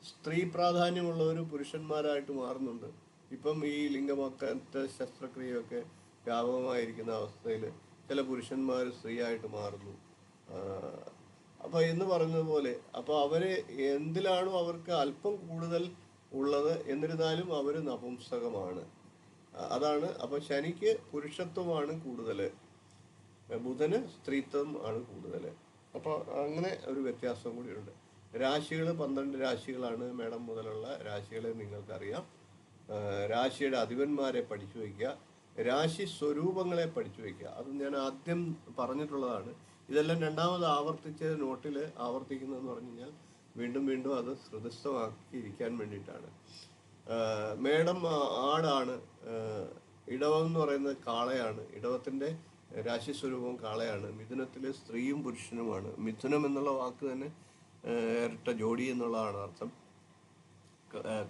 സ്ത്രീ പ്രാധാന്യമുള്ളവർ പുരുഷന്മാരായിട്ട് മാറുന്നുണ്ട്. ഇപ്പം ഈ ലിംഗമാറ്റ ശസ്ത്രക്രിയയൊക്കെ വ്യാപകമായിരിക്കുന്ന അവസ്ഥയിൽ ചില പുരുഷന്മാർ സ്ത്രീയായിട്ട് മാറുന്നു. അപ്പോൾ എന്ന് പറഞ്ഞതുപോലെ, അപ്പോൾ അവരെ എന്തിലാണോ അവർക്ക് അല്പം കൂടുതൽ ഉള്ളത്, എന്നിരുന്നാലും അവർ നപുംസകമാണ്. അതാണ്. അപ്പോൾ ശനിക്ക് പുരുഷത്വമാണ് കൂടുതൽ, ബുധന് സ്ത്രീത്വം ആണ് കൂടുതൽ. അപ്പോൾ അങ്ങനെ ഒരു വ്യത്യാസം കൂടിയുണ്ട്. രാശികൾ 12 രാശികളാണ്. മേടം മുതലുള്ള രാശികളെ നിങ്ങൾക്കറിയാം. രാശിയുടെ അധിപന്മാരെ പഠിച്ചു വയ്ക്കുക, രാശി സ്വരൂപങ്ങളെ പഠിച്ചു വയ്ക്കുക. അത് ഞാൻ ആദ്യം പറഞ്ഞിട്ടുള്ളതാണ്. ഇതെല്ലാം രണ്ടാമത് ആവർത്തിച്ച് നോട്ടിൽ ആവർത്തിക്കുന്നതെന്ന് പറഞ്ഞു കഴിഞ്ഞാൽ വീണ്ടും അത് ഹൃദയസ്ഥമാക്കിയിരിക്കാൻ വേണ്ടിയിട്ടാണ്. മേടം ആടാണ്, ഇടവം എന്ന് പറയുന്നത് കാളയാണ്. ഇടവത്തിൻ്റെ രാശി സ്വരൂപം കാളയാണ്. മിഥുനത്തിൽ സ്ത്രീയും പുരുഷനുമാണ്. മിഥുനം എന്നുള്ള വാക്ക് തന്നെ ഇരട്ട ജോഡി എന്നുള്ളതാണ് അർത്ഥം.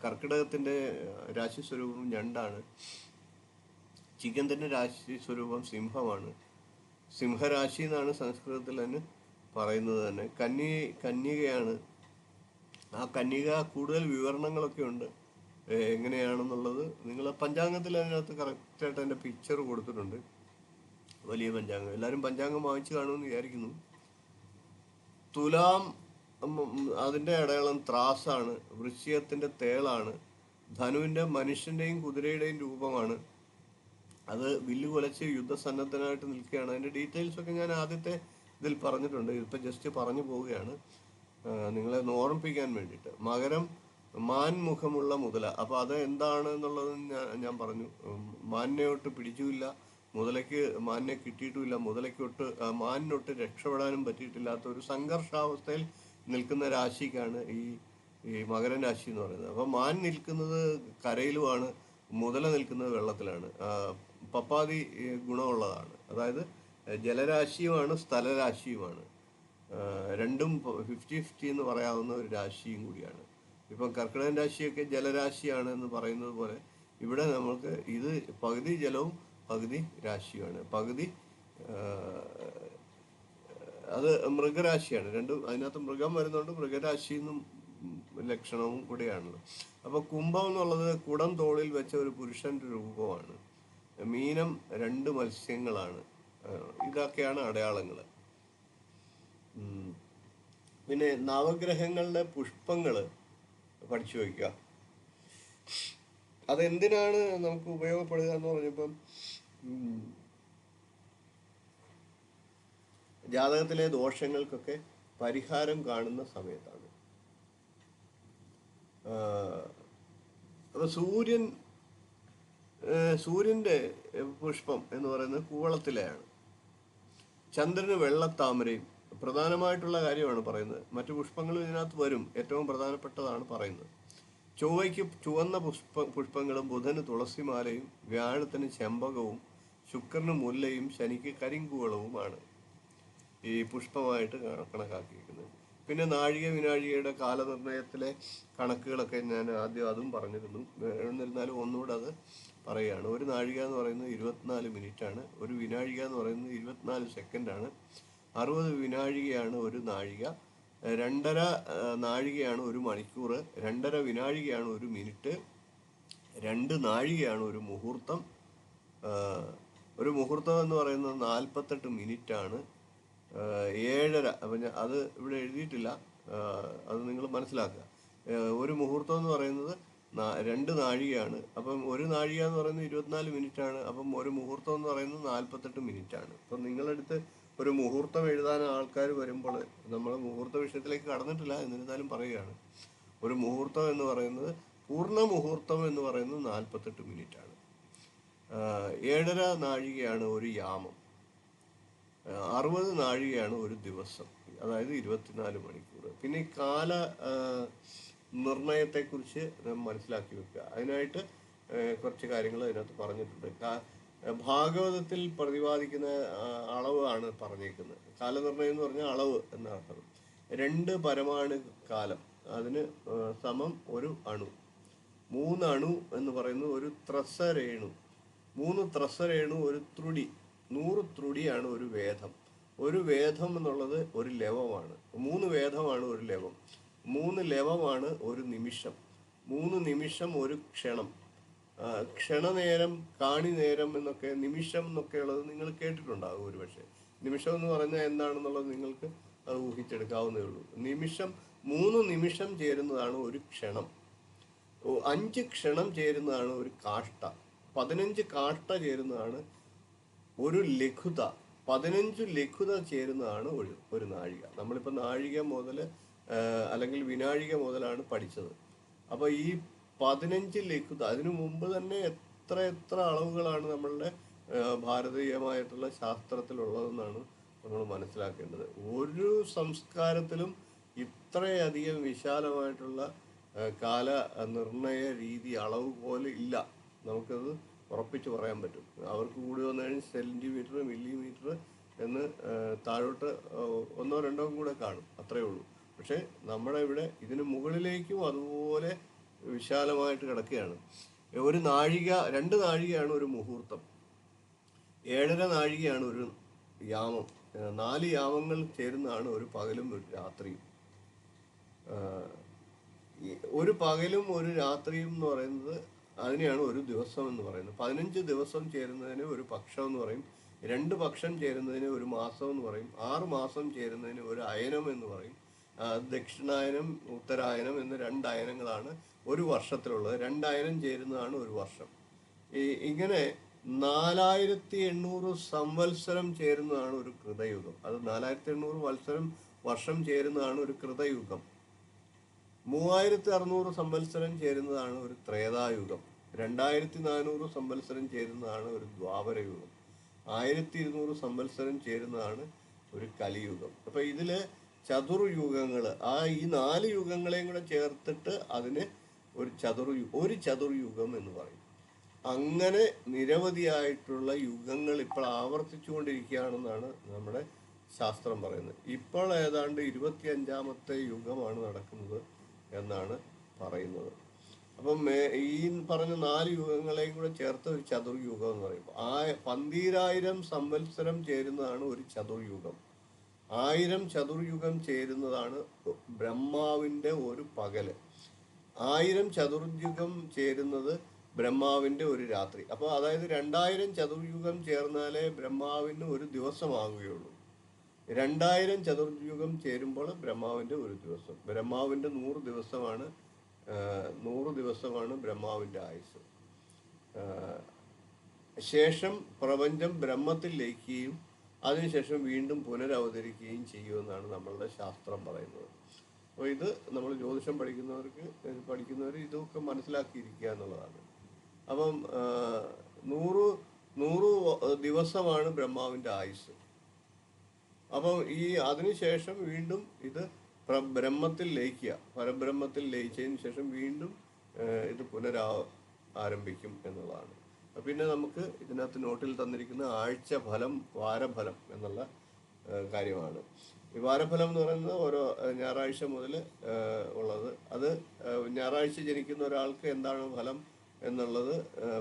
കർക്കിടകത്തിൻ്റെ രാശി സ്വരൂപം ഞണ്ടാണ്. ചികന്തൻ്റെ രാശി സ്വരൂപം സിംഹമാണ്. സിംഹരാശി എന്നാണ് സംസ്കൃതത്തിൽ തന്നെ പറയുന്നത് തന്നെ. കന്യകയാണ്. ആ കന്യക കൂടുതൽ വിവരണങ്ങളൊക്കെ ഉണ്ട് എങ്ങനെയാണെന്നുള്ളത്. നിങ്ങൾ പഞ്ചാംഗത്തിൽ അതിനകത്ത് കറക്റ്റായിട്ട് അതിൻ്റെ പിക്ചർ കൊടുത്തിട്ടുണ്ട്. വലിയ പഞ്ചാംഗം എല്ലാവരും പഞ്ചാംഗം വാങ്ങിച്ചു കാണുമെന്ന് വിചാരിക്കുന്നു. തുലാം അതിൻ്റെ അടയാളം ത്രാസാണ്. വൃശ്ചികത്തിൻ്റെ തേളാണ്. ധനുവിൻ്റെ മനുഷ്യൻ്റെയും കുതിരയുടെയും രൂപമാണ്. അത് വില്ല് കുലച്ച് യുദ്ധസന്നദ്ധനായിട്ട് നിൽക്കുകയാണ്. അതിൻ്റെ ഡീറ്റെയിൽസ് ഒക്കെ ഞാൻ ആദ്യത്തെ ഇതിൽ പറഞ്ഞിട്ടുണ്ട്. ഇപ്പം ജസ്റ്റ് പറഞ്ഞു പോവുകയാണ് നിങ്ങളെ ഓർമ്മിപ്പിക്കാൻ വേണ്ടിയിട്ട്. മകരം മാൻ മുഖമുള്ള മുതല. അപ്പോൾ അത് എന്താണ് എന്നുള്ളത് ഞാൻ പറഞ്ഞു. മാനിനെയൊട്ട് പിടിച്ചുമില്ല, മുതലയ്ക്ക് മാനിനെ കിട്ടിയിട്ടുമില്ല, മുതലയ്ക്കൊട്ട് മാനിനൊട്ട് രക്ഷപ്പെടാനും പറ്റിയിട്ടില്ലാത്ത ഒരു സംഘർഷാവസ്ഥയിൽ നിൽക്കുന്ന രാശിക്കാണ് ഈ മകരൻ രാശി എന്ന് പറയുന്നത്. അപ്പോൾ മാൻ നിൽക്കുന്നത് കരയിലുമാണ്, മുതല നിൽക്കുന്നത് വെള്ളത്തിലാണ്. പപ്പാതി ഗുണമുള്ളതാണ്. അതായത് ജലരാശിയുമാണ് സ്ഥലരാശിയുമാണ്. രണ്ടും 50-50 എന്ന് പറയാവുന്ന ഒരു രാശിയും കൂടിയാണ്. ഇപ്പം കർക്കിടകൻ രാശിയൊക്കെ ജലരാശിയാണ് എന്ന് പറയുന്നത് പോലെ ഇവിടെ നമുക്ക് ഇത് പകുതി ജലവും പകുതി രാശിയുമാണ്. പകുതി അത് മൃഗരാശിയാണ്. രണ്ടും അതിനകത്ത് മൃഗം വരുന്നുണ്ട്, മൃഗരാശി എന്നും ലക്ഷണവും കൂടിയാണല്ലോ. അപ്പോൾ കുംഭം എന്നുള്ളത് കുടം തോളിൽ വെച്ച ഒരു പുരുഷൻ്റെ രൂപമാണ്. മീനം 2 മത്സ്യങ്ങളാണ്. ഇതൊക്കെയാണ് അടയാളങ്ങൾ. പിന്നെ നവഗ്രഹങ്ങളുടെ പുഷ്പങ്ങൾ പഠിച്ചു വയ്ക്കുക. അതെന്തിനാണ് നമുക്ക് ഉപയോഗപ്പെടുക എന്ന് പറഞ്ഞപ്പം ജാതകത്തിലെ ദോഷങ്ങൾക്കൊക്കെ പരിഹാരം കാണുന്ന സമയത്താണ്. അപ്പോൾ സൂര്യൻ്റെ പുഷ്പം എന്ന് പറയുന്നത് കൂവളത്തിലെയാണ്. ചന്ദ്രന് വെള്ളത്താമരയും പ്രധാനമായിട്ടുള്ള കാര്യമാണ് പറയുന്നത്. മറ്റു പുഷ്പങ്ങളും ഇതിനകത്ത് വരും, ഏറ്റവും പ്രധാനപ്പെട്ടതാണ് പറയുന്നത്. ചൊവ്വയ്ക്ക് ചുവന്ന പുഷ്പങ്ങളും, ബുധന് തുളസിമാലയും, വ്യാഴത്തിന് ചെമ്പകവും, ശുക്രന് മുല്ലയും, ശനിക്ക് കരിങ്കൂവളവുമാണ് ഈ പുഷ്പമായിട്ട് കണക്കാക്കിയിരിക്കുന്നത്. പിന്നെ നാഴിക വിനാഴികയുടെ കാലനിർണയത്തിലെ കണക്കുകളൊക്കെ ഞാൻ ആദ്യം അതും പറഞ്ഞിരുന്നു. എന്നിരുന്നാലും ഒന്നുകൂടെ അത് പറയുകയാണ്. ഒരു നാഴിക എന്ന് പറയുന്നത് 24 മിനിറ്റാണ്. ഒരു വിനാഴിക എന്ന് പറയുന്നത് 24 സെക്കൻഡാണ്. 60 വിനാഴികയാണ് ഒരു നാഴിക. 2.5 നാഴികയാണ് ഒരു മണിക്കൂർ. 2.5 വിനാഴികയാണ് ഒരു മിനിറ്റ്. 2 നാഴികയാണ് ഒരു മുഹൂർത്തം. ഒരു മുഹൂർത്തം എന്ന് പറയുന്നത് 48 മിനിറ്റാണ്. 7.5 അപ്പം അത് ഇവിടെ എഴുതിയിട്ടില്ല, അത് നിങ്ങൾ മനസ്സിലാക്കുക. ഒരു മുഹൂർത്തം എന്ന് പറയുന്നത് 2 നാഴികയാണ്. അപ്പം ഒരു നാഴിക എന്ന് പറയുന്നത് 24 മിനിറ്റാണ്. അപ്പം ഒരു മുഹൂർത്തം എന്ന് പറയുന്നത് 48 മിനിറ്റാണ്. അപ്പം നിങ്ങളടുത്ത് ഒരു മുഹൂർത്തം എഴുതാൻ ആൾക്കാർ വരുമ്പോൾ, നമ്മൾ മുഹൂർത്ത വിഷയത്തിലേക്ക് കടന്നിട്ടില്ല, എന്നിരുന്നാലും പറയുകയാണ്. ഒരു മുഹൂർത്തം എന്ന് പറയുന്നത്, പൂർണ്ണ മുഹൂർത്തം എന്ന് പറയുന്നത് 48 മിനിറ്റാണ്. 7.5 നാഴികയാണ് ഒരു യാമം. 60 നാഴികയാണ് ഒരു ദിവസം, അതായത് 24 മണിക്കൂർ. പിന്നെ ഈ കാല നിർണയത്തെക്കുറിച്ച് മനസ്സിലാക്കി വെക്കുക. അതിനായിട്ട് കുറച്ച് കാര്യങ്ങൾ അതിനകത്ത് പറഞ്ഞിട്ടുണ്ട്. ഭാഗവതത്തിൽ പ്രതിപാദിക്കുന്ന അളവാണ് പറഞ്ഞേക്കുന്നത്. കാലനിർണയം എന്ന് പറഞ്ഞാൽ അളവ് എന്നർത്ഥം. 2 പരമാണു കാലം, അതിന് സമം 1 അണു. 3 അണു എന്ന് പറയുന്നത് ഒരു ത്രസരേണു. 3 ത്രസരേണു ഒരു ത്രുടി. 100 ത്രുടിയാണ് ഒരു വേദം. ഒരു വേദം എന്നുള്ളത് ഒരു ലവമാണ്. 3 വേദമാണ് ഒരു ലവം. 3 ലവമാണ് ഒരു നിമിഷം. 3 നിമിഷം ഒരു ക്ഷണം. ക്ഷണനേരം, കാണിനേരം എന്നൊക്കെ, നിമിഷം എന്നൊക്കെ ഉള്ളത് നിങ്ങൾ കേട്ടിട്ടുണ്ടാകും ഒരു പക്ഷേ. നിമിഷം എന്ന് പറഞ്ഞാൽ എന്താണെന്നുള്ളത് നിങ്ങൾക്ക് അത് ഊഹിച്ചെടുക്കാവുന്നേ ഉള്ളൂ. നിമിഷം, 3 നിമിഷം ചേരുന്നതാണ് ഒരു ക്ഷണം. 5 ക്ഷണം ചേരുന്നതാണ് ഒരു കാഷ്ട. 15 കാഷ്ട ചേരുന്നതാണ് ഒരു ലഘുത. 15 ലഘുത ചേരുന്നതാണ് ഒരു നാഴിക. നമ്മളിപ്പോൾ നാഴിക മുതൽ അല്ലെങ്കിൽ വിനാഴിക മുതലാണ് പഠിച്ചത്. അപ്പോൾ ഈ 15 ലഘുത, അതിനു മുമ്പ് തന്നെ എത്ര അളവുകളാണ് നമ്മളുടെ ഭാരതീയമായിട്ടുള്ള ശാസ്ത്രത്തിലുള്ളതെന്നാണ് നമ്മൾ മനസ്സിലാക്കേണ്ടത്. ഒരു സംസ്കാരത്തിലും ഇത്രയധികം വിശാലമായിട്ടുള്ള കാല നിർണയ രീതി, അളവ് പോലെ ഇല്ല. നമുക്കത് ഉറപ്പിച്ച് പറയാൻ പറ്റും. അവർക്ക് കൂടി വന്നു കഴിഞ്ഞാൽ സെൻറ്റിമീറ്റർ, മില്ലിമീറ്റർ എന്ന് താഴോട്ട് ഒന്നോ രണ്ടോ കൂടെ കാണും, അത്രയേ ഉള്ളൂ. പക്ഷേ നമ്മുടെ ഇവിടെ ഇതിന് മുകളിലേക്കും അതുപോലെ വിശാലമായിട്ട് കിടക്കുകയാണ്. ഒരു നാഴിക, 2 നാഴികയാണ് ഒരു മുഹൂർത്തം, 7.5 നാഴികയാണ് ഒരു യാമം, 4 യാമങ്ങൾ ചേരുന്നതാണ് ഒരു പകലും ഒരു രാത്രിയും. ഒരു പകലും ഒരു രാത്രിയും എന്ന് പറയുന്നത് അതിനെയാണ് ഒരു ദിവസം എന്ന് പറയുന്നത്. 15 ദിവസം ചേരുന്നതിന് ഒരു പക്ഷം എന്ന് പറയും, 2 പക്ഷം ചേരുന്നതിന് ഒരു മാസം എന്ന് പറയും, 6 മാസം ചേരുന്നതിന് ഒരു അയനം എന്ന് പറയും. ദക്ഷിണായനം, ഉത്തരായനം എന്ന 2 അയനങ്ങളാണ് ഒരു വർഷത്തിലുള്ളത്. 2 അയനം ചേരുന്നതാണ് ഒരു വർഷം. ഇങ്ങനെ 4800 സംവത്സരം ചേരുന്നതാണ് ഒരു കൃതയുഗം. അത് 4800 വർഷം ചേരുന്നതാണ് ഒരു കൃതയുഗം. 3600 സംവത്സരം ചേരുന്നതാണ് ഒരു ത്രേതായുഗം. 2400 സംവത്സരം ചേരുന്നതാണ് ഒരു ദ്വാപരയുഗം. 1200 സംവത്സരം ചേരുന്നതാണ് ഒരു കലിയുഗം. അപ്പൊ ഇതില് ചതുർയുഗങ്ങൾ, ഈ 4 യുഗങ്ങളെയും കൂടെ ചേർത്തിട്ട് അതിന് ഒരു ചതുർയുഗം എന്ന് പറയും. അങ്ങനെ നിരവധിയായിട്ടുള്ള യുഗങ്ങൾ ഇപ്പോൾ ആവർത്തിച്ചുകൊണ്ടിരിക്കുകയാണെന്നാണ് നമ്മുടെ ശാസ്ത്രം പറയുന്നത്. ഇപ്പോൾ ഏതാണ്ട് 25ാമത്തെ യുഗമാണ് നടക്കുന്നത് എന്നാണ് പറയുന്നത്. അപ്പം ഈ പറഞ്ഞ 4 യുഗങ്ങളെയും കൂടെ ചേർത്ത് ഒരു ചതുർയുഗം എന്ന് പറയും. 12,000 സംവത്സരം ചേരുന്നതാണ് ഒരു ചതുർയുഗം. 1000 ചതുർയുഗം ചേരുന്നതാണ് ബ്രഹ്മാവിൻ്റെ ഒരു പകല്. 1000 ചതുർയുഗം ചേരുന്നത് ബ്രഹ്മാവിൻ്റെ ഒരു രാത്രി. അപ്പോൾ അതായത് 2000 ചതുർയുഗം ചേർന്നാലേ ബ്രഹ്മാവിന് ഒരു ദിവസമാകുകയുള്ളൂ. 2000 ചതുർയുഗം ചേരുമ്പോൾ ബ്രഹ്മാവിൻ്റെ ഒരു ദിവസം. ബ്രഹ്മാവിൻ്റെ 100 ദിവസമാണ് ബ്രഹ്മാവിൻ്റെ ആയുസ്. ശേഷം പ്രപഞ്ചം ബ്രഹ്മത്തിൽ ലയിക്കുകയും അതിനുശേഷം വീണ്ടും പുനരവതരിക്കുകയും ചെയ്യുമെന്നാണ് നമ്മളുടെ ശാസ്ത്രം പറയുന്നത്. അപ്പോൾ ഇത് നമ്മൾ ജ്യോതിഷം പഠിക്കുന്നവർ ഇതൊക്കെ മനസ്സിലാക്കിയിരിക്കുക എന്നുള്ളതാണ്. അപ്പം 100 ദിവസമാണ് ബ്രഹ്മാവിൻ്റെ ആയുസ്. അപ്പം അതിനുശേഷം വീണ്ടും ഇത് ബ്രഹ്മത്തിൽ ലയിക്കുക, പരബ്രഹ്മത്തിൽ ലയിച്ചതിന് ശേഷം വീണ്ടും ഇത് ആരംഭിക്കും എന്നുള്ളതാണ്. പിന്നെ നമുക്ക് ഇതിനകത്ത് നോട്ടിൽ തന്നിരിക്കുന്ന ആഴ്ച ഫലം, വാരഫലം എന്നുള്ള കാര്യമാണ്. ഈ വാരഫലം എന്ന് പറയുന്നത് ഓരോ ഞായറാഴ്ച മുതൽ ഉള്ളത്. അത് ഞായറാഴ്ച ജനിക്കുന്ന ഒരാൾക്ക് എന്താണ് ഫലം എന്നുള്ളത്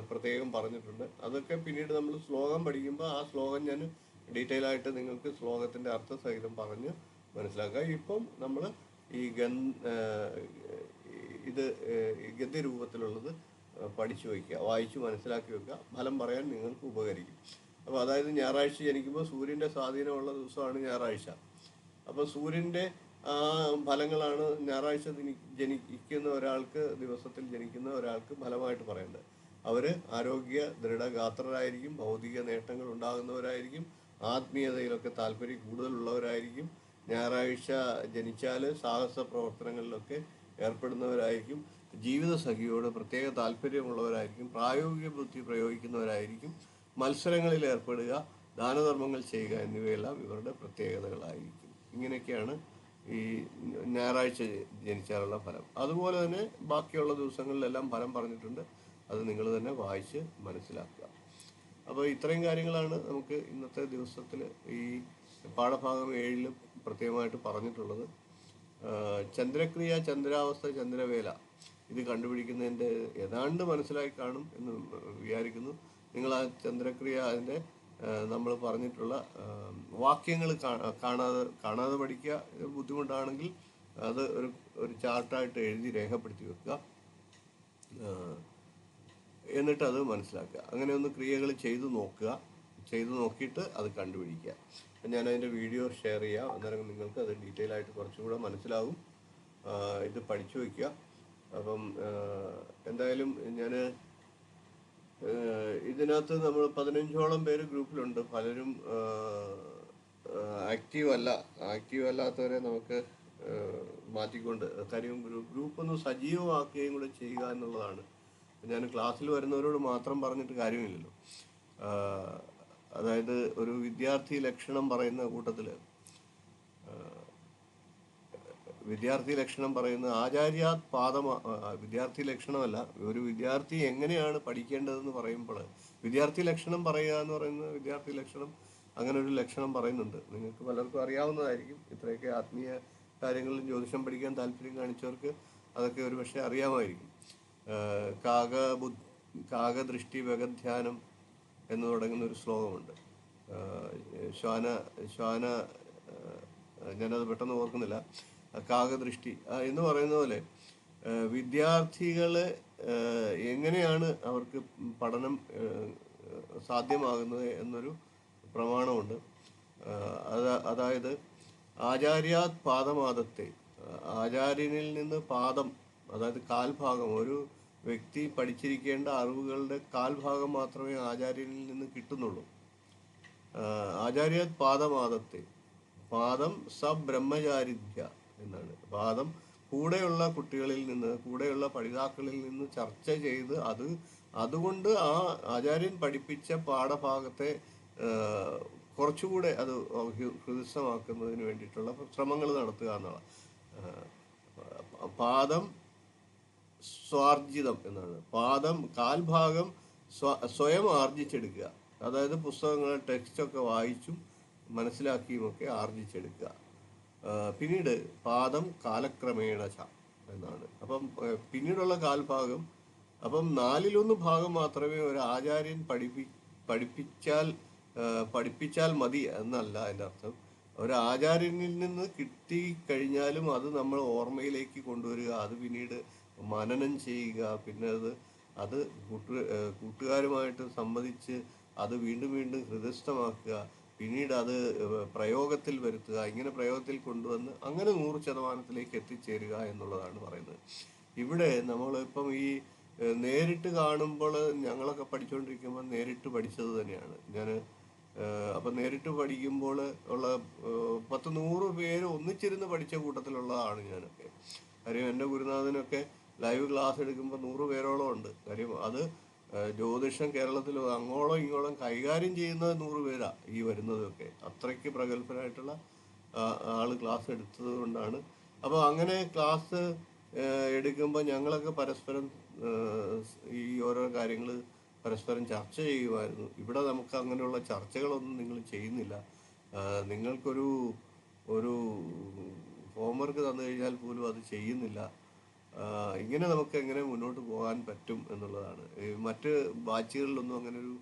പ്രത്യേകം പറഞ്ഞിട്ടുണ്ട്. അതൊക്കെ പിന്നീട് നമ്മൾ ശ്ലോകം പഠിക്കുമ്പോൾ ആ ശ്ലോകം ഞാൻ ഡീറ്റെയിൽ ആയിട്ട് നിങ്ങൾക്ക് ശ്ലോകത്തിൻ്റെ അർത്ഥസഹിതം പറഞ്ഞ് മനസ്സിലാക്കുക. ഇപ്പം നമ്മൾ ഈ ഗദ്യരൂപത്തിലുള്ളത് പഠിച്ചു വയ്ക്കുക, വായിച്ച് മനസ്സിലാക്കി വെക്കുക. ഫലം പറയാൻ നിങ്ങൾക്ക് ഉപകരിക്കും. അപ്പോൾ അതായത് ഞായറാഴ്ച ജനിക്കുമ്പോൾ സൂര്യൻ്റെ സ്വാധീനമുള്ള ദിവസമാണ് ഞായറാഴ്ച. അപ്പോൾ സൂര്യൻ്റെ ഫലങ്ങളാണ് ഞായറാഴ്ച ജനിക്കുന്ന ഒരാൾക്ക്, ദിവസത്തിൽ ജനിക്കുന്ന ഒരാൾക്ക് ഫലമായിട്ട് പറയേണ്ടത്. അവർ ആരോഗ്യ ദൃഢഗാത്രരായിരിക്കും, ഭൗതിക നേട്ടങ്ങൾ ഉണ്ടാകുന്നവരായിരിക്കും, ആത്മീയതയിലൊക്കെ താല്പര്യം കൂടുതലുള്ളവരായിരിക്കും, ഞായറാഴ്ച ജനിച്ചാൽ സാഹസ പ്രവർത്തനങ്ങളിലൊക്കെ ഏർപ്പെടുന്നവരായിരിക്കും, ജീവിത സഖിയോട് പ്രത്യേക താല്പര്യമുള്ളവരായിരിക്കും, പ്രായോഗിക ബുദ്ധി പ്രയോഗിക്കുന്നവരായിരിക്കും, മത്സരങ്ങളിൽ ഏർപ്പെടുക, ദാനധർമ്മങ്ങൾ ചെയ്യുക എന്നിവയെല്ലാം ഇവരുടെ പ്രത്യേകതകളായിരിക്കും. ഇങ്ങനെയൊക്കെയാണ് ഈ ഞായറാഴ്ച ജനിച്ചാലുള്ള ഫലം. അതുപോലെ തന്നെ ബാക്കിയുള്ള ദിവസങ്ങളിലെല്ലാം ഫലം പറഞ്ഞിട്ടുണ്ട്. അത് നിങ്ങൾ തന്നെ വായിച്ച് മനസ്സിലാക്കുക. അപ്പോൾ ഇത്രയും കാര്യങ്ങളാണ് നമുക്ക് ഇന്നത്തെ ദിവസത്തിൽ ഈ പാഠഭാഗം 7 പ്രത്യേകമായിട്ട് പറഞ്ഞിട്ടുള്ളത്. ചന്ദ്രക്രിയ, ചന്ദ്രാവസ്ഥ, ചന്ദ്രവേല ഇത് കണ്ടുപിടിക്കുന്നതിൻ്റെ ഏതാണ്ട് മനസ്സിലാക്കി കാണും എന്ന് വിചാരിക്കുന്നു. നിങ്ങൾ ആ ചന്ദ്രക്രിയ, അതിൻ്റെ നമ്മൾ പറഞ്ഞിട്ടുള്ള വാക്യങ്ങൾ കാണാതെ പഠിക്കുക. ബുദ്ധിമുട്ടാണെങ്കിൽ അത് ഒരു ചാർട്ടായിട്ട് എഴുതി രേഖപ്പെടുത്തി വെക്കുക. എന്നിട്ട് അത് മനസ്സിലാക്കുക. അങ്ങനെ ഒന്ന് ക്രിയകൾ ചെയ്തു നോക്കിയിട്ട് അത് കണ്ടുപിടിക്കുക. ഞാൻ അതിൻ്റെ വീഡിയോ ഷെയർ ചെയ്യാം. അന്നേരം നിങ്ങൾക്ക് അത് ഡീറ്റെയിൽ ആയിട്ട് കുറച്ചുകൂടെ മനസ്സിലാകും. ഇത് പഠിച്ചു വയ്ക്കുക. അപ്പം എന്തായാലും ഞാൻ ഇതിനകത്ത് നമ്മൾ 15ഓളം പേര് ഗ്രൂപ്പിലുണ്ട്. പലരും ആക്റ്റീവ് അല്ലാത്തവരെ നമുക്ക് മാറ്റിക്കൊണ്ട് കാര്യം ഗ്രൂപ്പ് ഒന്ന് സജീവമാക്കുകയും കൂടെ ചെയ്യുക എന്നുള്ളതാണ്. ഞാൻ ക്ലാസ്സിൽ വരുന്നവരോട് മാത്രം പറഞ്ഞിട്ട് കാര്യമില്ലല്ലോ. അതായത് ഒരു വിദ്യാർത്ഥി ലക്ഷണം പറയുന്ന കൂട്ടത്തിൽ വിദ്യാർത്ഥി ലക്ഷണം പറയുന്നത് ആചാര്യാത് പാദം, വിദ്യാർത്ഥി ലക്ഷണമല്ല, ഒരു വിദ്യാർത്ഥി എങ്ങനെയാണ് പഠിക്കേണ്ടതെന്ന് പറയുമ്പോൾ വിദ്യാർത്ഥി ലക്ഷണം പറയുക എന്ന് പറയുന്നത്, വിദ്യാർത്ഥി ലക്ഷണം അങ്ങനെ ഒരു ലക്ഷണം പറയുന്നുണ്ട്. നിങ്ങൾക്ക് പലർക്കും അറിയാവുന്നതായിരിക്കും. ഇത്രയൊക്കെ ആത്മീയ കാര്യങ്ങളിലും ജ്യോതിഷം പഠിക്കാൻ താല്പര്യം കാണിച്ചവർക്ക് അതൊക്കെ ഒരു പക്ഷേ അറിയാമായിരിക്കും. കാക കാകദൃഷ്ടി ഭഗധ്യാനം എന്ന് തുടങ്ങുന്ന ഒരു ശ്ലോകമുണ്ട്. ശ്വാന ശ്വാന ഞാനത് പെട്ടെന്ന് ഓർക്കുന്നില്ല. കാകദൃഷ്ടി എന്ന് പറയുന്ന പോലെ വിദ്യാർത്ഥികൾ എങ്ങനെയാണ് അവർക്ക് പഠനം സാധ്യമാകുന്നത് എന്നൊരു പ്രമാണമുണ്ട്. അതായത് ആചാര്യാത് പാദമാദത്തെ, ആചാര്യനിൽ നിന്ന് പാദം, അതായത് കാൽഭാഗം, ഒരു വ്യക്തി പഠിച്ചിരിക്കേണ്ട അറിവുകളുടെ കാൽഭാഗം മാത്രമേ ആചാര്യനിൽ നിന്ന് കിട്ടുന്നുള്ളൂ. ആചാര്യാത് പാദമാദത്തെ, പാദം സബ്രഹ്മചാരിഭ്യ എന്നാണ്. പാദം കൂടെയുള്ള കുട്ടികളിൽ നിന്ന്, കൂടെയുള്ള പഠിതാക്കളിൽ നിന്ന് ചർച്ച ചെയ്ത് അതുകൊണ്ട് ആ ആചാര്യൻ പഠിപ്പിച്ച പാഠഭാഗത്തെ കുറച്ചുകൂടെ അത് ഹൃദയസ്ഥമാക്കുന്നതിന് വേണ്ടിയിട്ടുള്ള ശ്രമങ്ങൾ നടത്തുക എന്നുള്ള. പാദം സ്വാർജിതം എന്നാണ്. പാദം കാൽഭാഗം സ്വയം ആർജിച്ചെടുക്കുക. അതായത് പുസ്തകങ്ങൾ, ടെക്സ്റ്റൊക്കെ വായിച്ചും മനസ്സിലാക്കിയുമൊക്കെ ആർജിച്ചെടുക്കുക. പിന്നീട് പാദം കാലക്രമേണ ച എന്നാണ്. അപ്പം പിന്നീടുള്ള കാൽഭാഗം, അപ്പം 1/4 ഭാഗം മാത്രമേ ഒരു ആചാര്യൻ പഠിപ്പിച്ചാൽ മതി എന്നല്ല എൻ്റെ അർത്ഥം. ഒരു ആചാര്യനിൽ നിന്ന് കിട്ടിക്കഴിഞ്ഞാലും അത് നമ്മൾ ഓർമ്മയിലേക്ക് കൊണ്ടുവരിക, അത് പിന്നീട് മനനം ചെയ്യുക, പിന്നെ അത് കൂട്ടുകാരുമായിട്ട് സംവദിച്ച് അത് വീണ്ടും വീണ്ടും ഹൃദയസ്ഥമാക്കുക, പിന്നീട് അത് പ്രയോഗത്തിൽ വരുത്തുക. ഇങ്ങനെ പ്രയോഗത്തിൽ കൊണ്ടുവന്ന് അങ്ങനെ 100% എത്തിച്ചേരുക എന്നുള്ളതാണ് പറയുന്നത്. ഇവിടെ നമ്മളിപ്പം ഈ നേരിട്ട് കാണുമ്പോൾ, ഞങ്ങളൊക്കെ പഠിച്ചുകൊണ്ടിരിക്കുമ്പോൾ നേരിട്ട് പഠിച്ചത് തന്നെയാണ് ഞാൻ. അപ്പം നേരിട്ട് പഠിക്കുമ്പോൾ ഉള്ള 10-100 പേര് ഒന്നിച്ചിരുന്ന് പഠിച്ച കൂട്ടത്തിലുള്ളതാണ് ഞാനൊക്കെ. കാര്യം എൻ്റെ ഗുരുനാഥനൊക്കെ ലൈവ് ക്ലാസ് എടുക്കുമ്പോൾ 100 പേരോളം ഉണ്ട്. കാര്യം അത് ജ്യോതിഷം കേരളത്തിൽ അങ്ങോളം ഇങ്ങോളം കൈകാര്യം ചെയ്യുന്നത് 100 പേരാണ് ഈ വരുന്നതൊക്കെ. അത്രയ്ക്ക് പ്രഗത്ഭനായിട്ടുള്ള ആള് ക്ലാസ് എടുത്തത് കൊണ്ടാണ്. അപ്പോൾ അങ്ങനെ ക്ലാസ് എടുക്കുമ്പോൾ ഞങ്ങളൊക്കെ പരസ്പരം ഈ ഓരോ കാര്യങ്ങൾ പരസ്പരം ചർച്ച ചെയ്യുമായിരുന്നു. ഇവിടെ നമുക്ക് അങ്ങനെയുള്ള ചർച്ചകളൊന്നും നിങ്ങൾ ചെയ്യുന്നില്ല. നിങ്ങൾക്കൊരു ഹോംവർക്ക് തന്നു കഴിഞ്ഞാൽ പോലും അത് ചെയ്യുന്നില്ല. ഇങ്ങനെ നമുക്ക് എങ്ങനെ മുന്നോട്ട് പോകാൻ പറ്റും എന്നുള്ളതാണ്. മറ്റ് ബാച്ചുകളിലൊന്നും അങ്ങനെ ഒരു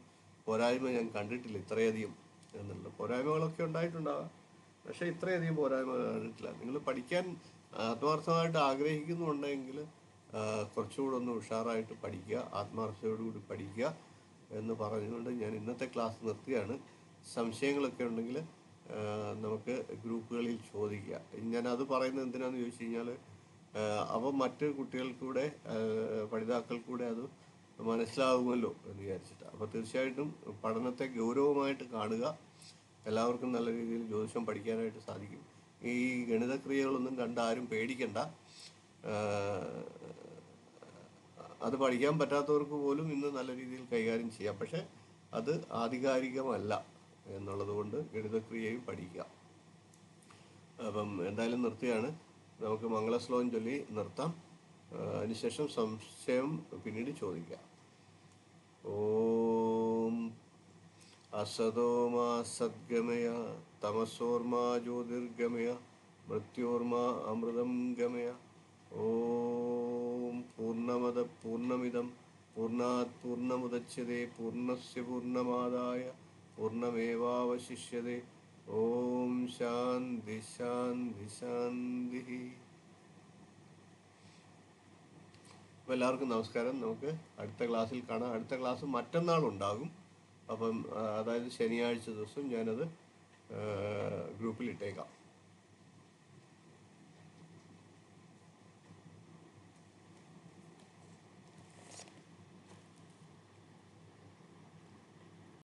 പോരായ്മ ഞാൻ കണ്ടിട്ടില്ല, ഇത്രയധികം എന്നുള്ള. പോരായ്മകളൊക്കെ ഉണ്ടായിട്ടുണ്ടാകാം, പക്ഷെ ഇത്രയധികം പോരായ്മ കണ്ടിട്ടില്ല. നിങ്ങൾ പഠിക്കാൻ ആത്മാർത്ഥമായിട്ട് ആഗ്രഹിക്കുന്നുണ്ടെങ്കിൽ കുറച്ചുകൂടെ ഒന്ന് ഉഷാറായിട്ട് പഠിക്കുക, ആത്മാർത്ഥതയോടുകൂടി പഠിക്കുക എന്ന് പറഞ്ഞുകൊണ്ട് ഞാൻ ഇന്നത്തെ ക്ലാസ് നിർത്തുകയാണ്. സംശയങ്ങളൊക്കെ ഉണ്ടെങ്കിൽ നമുക്ക് ഗ്രൂപ്പുകളിൽ ചോദിക്കുക. ഞാനത് പറയുന്നത് എന്തിനാണെന്ന് ചോദിച്ചു കഴിഞ്ഞാൽ, അപ്പം മറ്റ് കുട്ടികൾക്കൂടെ, പഠിതാക്കൾക്കൂടെ അത് മനസ്സിലാകുമല്ലോ എന്ന് വിചാരിച്ചിട്ടാണ്. അപ്പോൾ തീർച്ചയായിട്ടും പഠനത്തെ ഗൗരവമായിട്ട് കാണുക. എല്ലാവർക്കും നല്ല രീതിയിൽ ജ്യോതിഷം പഠിക്കാനായിട്ട് സാധിക്കും. ഈ ഗണിതക്രിയകളൊന്നും കണ്ടാരും പേടിക്കണ്ട. അത് പഠിക്കാൻ പറ്റാത്തവർക്ക് പോലും ഇന്ന് നല്ല രീതിയിൽ കൈകാര്യം ചെയ്യാം. പക്ഷെ അത് ആധികാരികമല്ല എന്നുള്ളത് കൊണ്ട് ഗണിതക്രിയയും പഠിക്കുക. അപ്പം എന്തായാലും നിർത്തുകയാണ്. നമുക്ക് മംഗളശ്ലോകം ചൊല്ലി നിർത്താം. അതിനുശേഷം സംശയം പിന്നീട് ചോദിക്കാം. ഓം അസതോമാ സദ്ഗമയ തമസോർമാ ജ്യോതിർഗമയ മൃത്യോർമാ അമൃതം ഗമയ. ഓം പൂർണ്ണമദ പൂർണ്ണമിദം പൂർണ്ണാത് പൂർണ്ണമുദച്യതേ പൂർണ്ണസ്യ പൂർണ്ണമാദായ പൂർണ്ണമേവാവശിഷ്യതേ. ഓം ശാന്തി ശാന്തി ശാന്തി. അപ്പോൾ എല്ലാവർക്കും നമസ്കാരം. നമുക്ക് അടുത്ത ക്ലാസ്സിൽ കാണാം. അടുത്ത ക്ലാസ് മറ്റന്നാളുണ്ടാകും. അപ്പം അതായത് ശനിയാഴ്ച ദിവസം ഞാനത് ഗ്രൂപ്പിൽ ഇട്ടേക്കാം.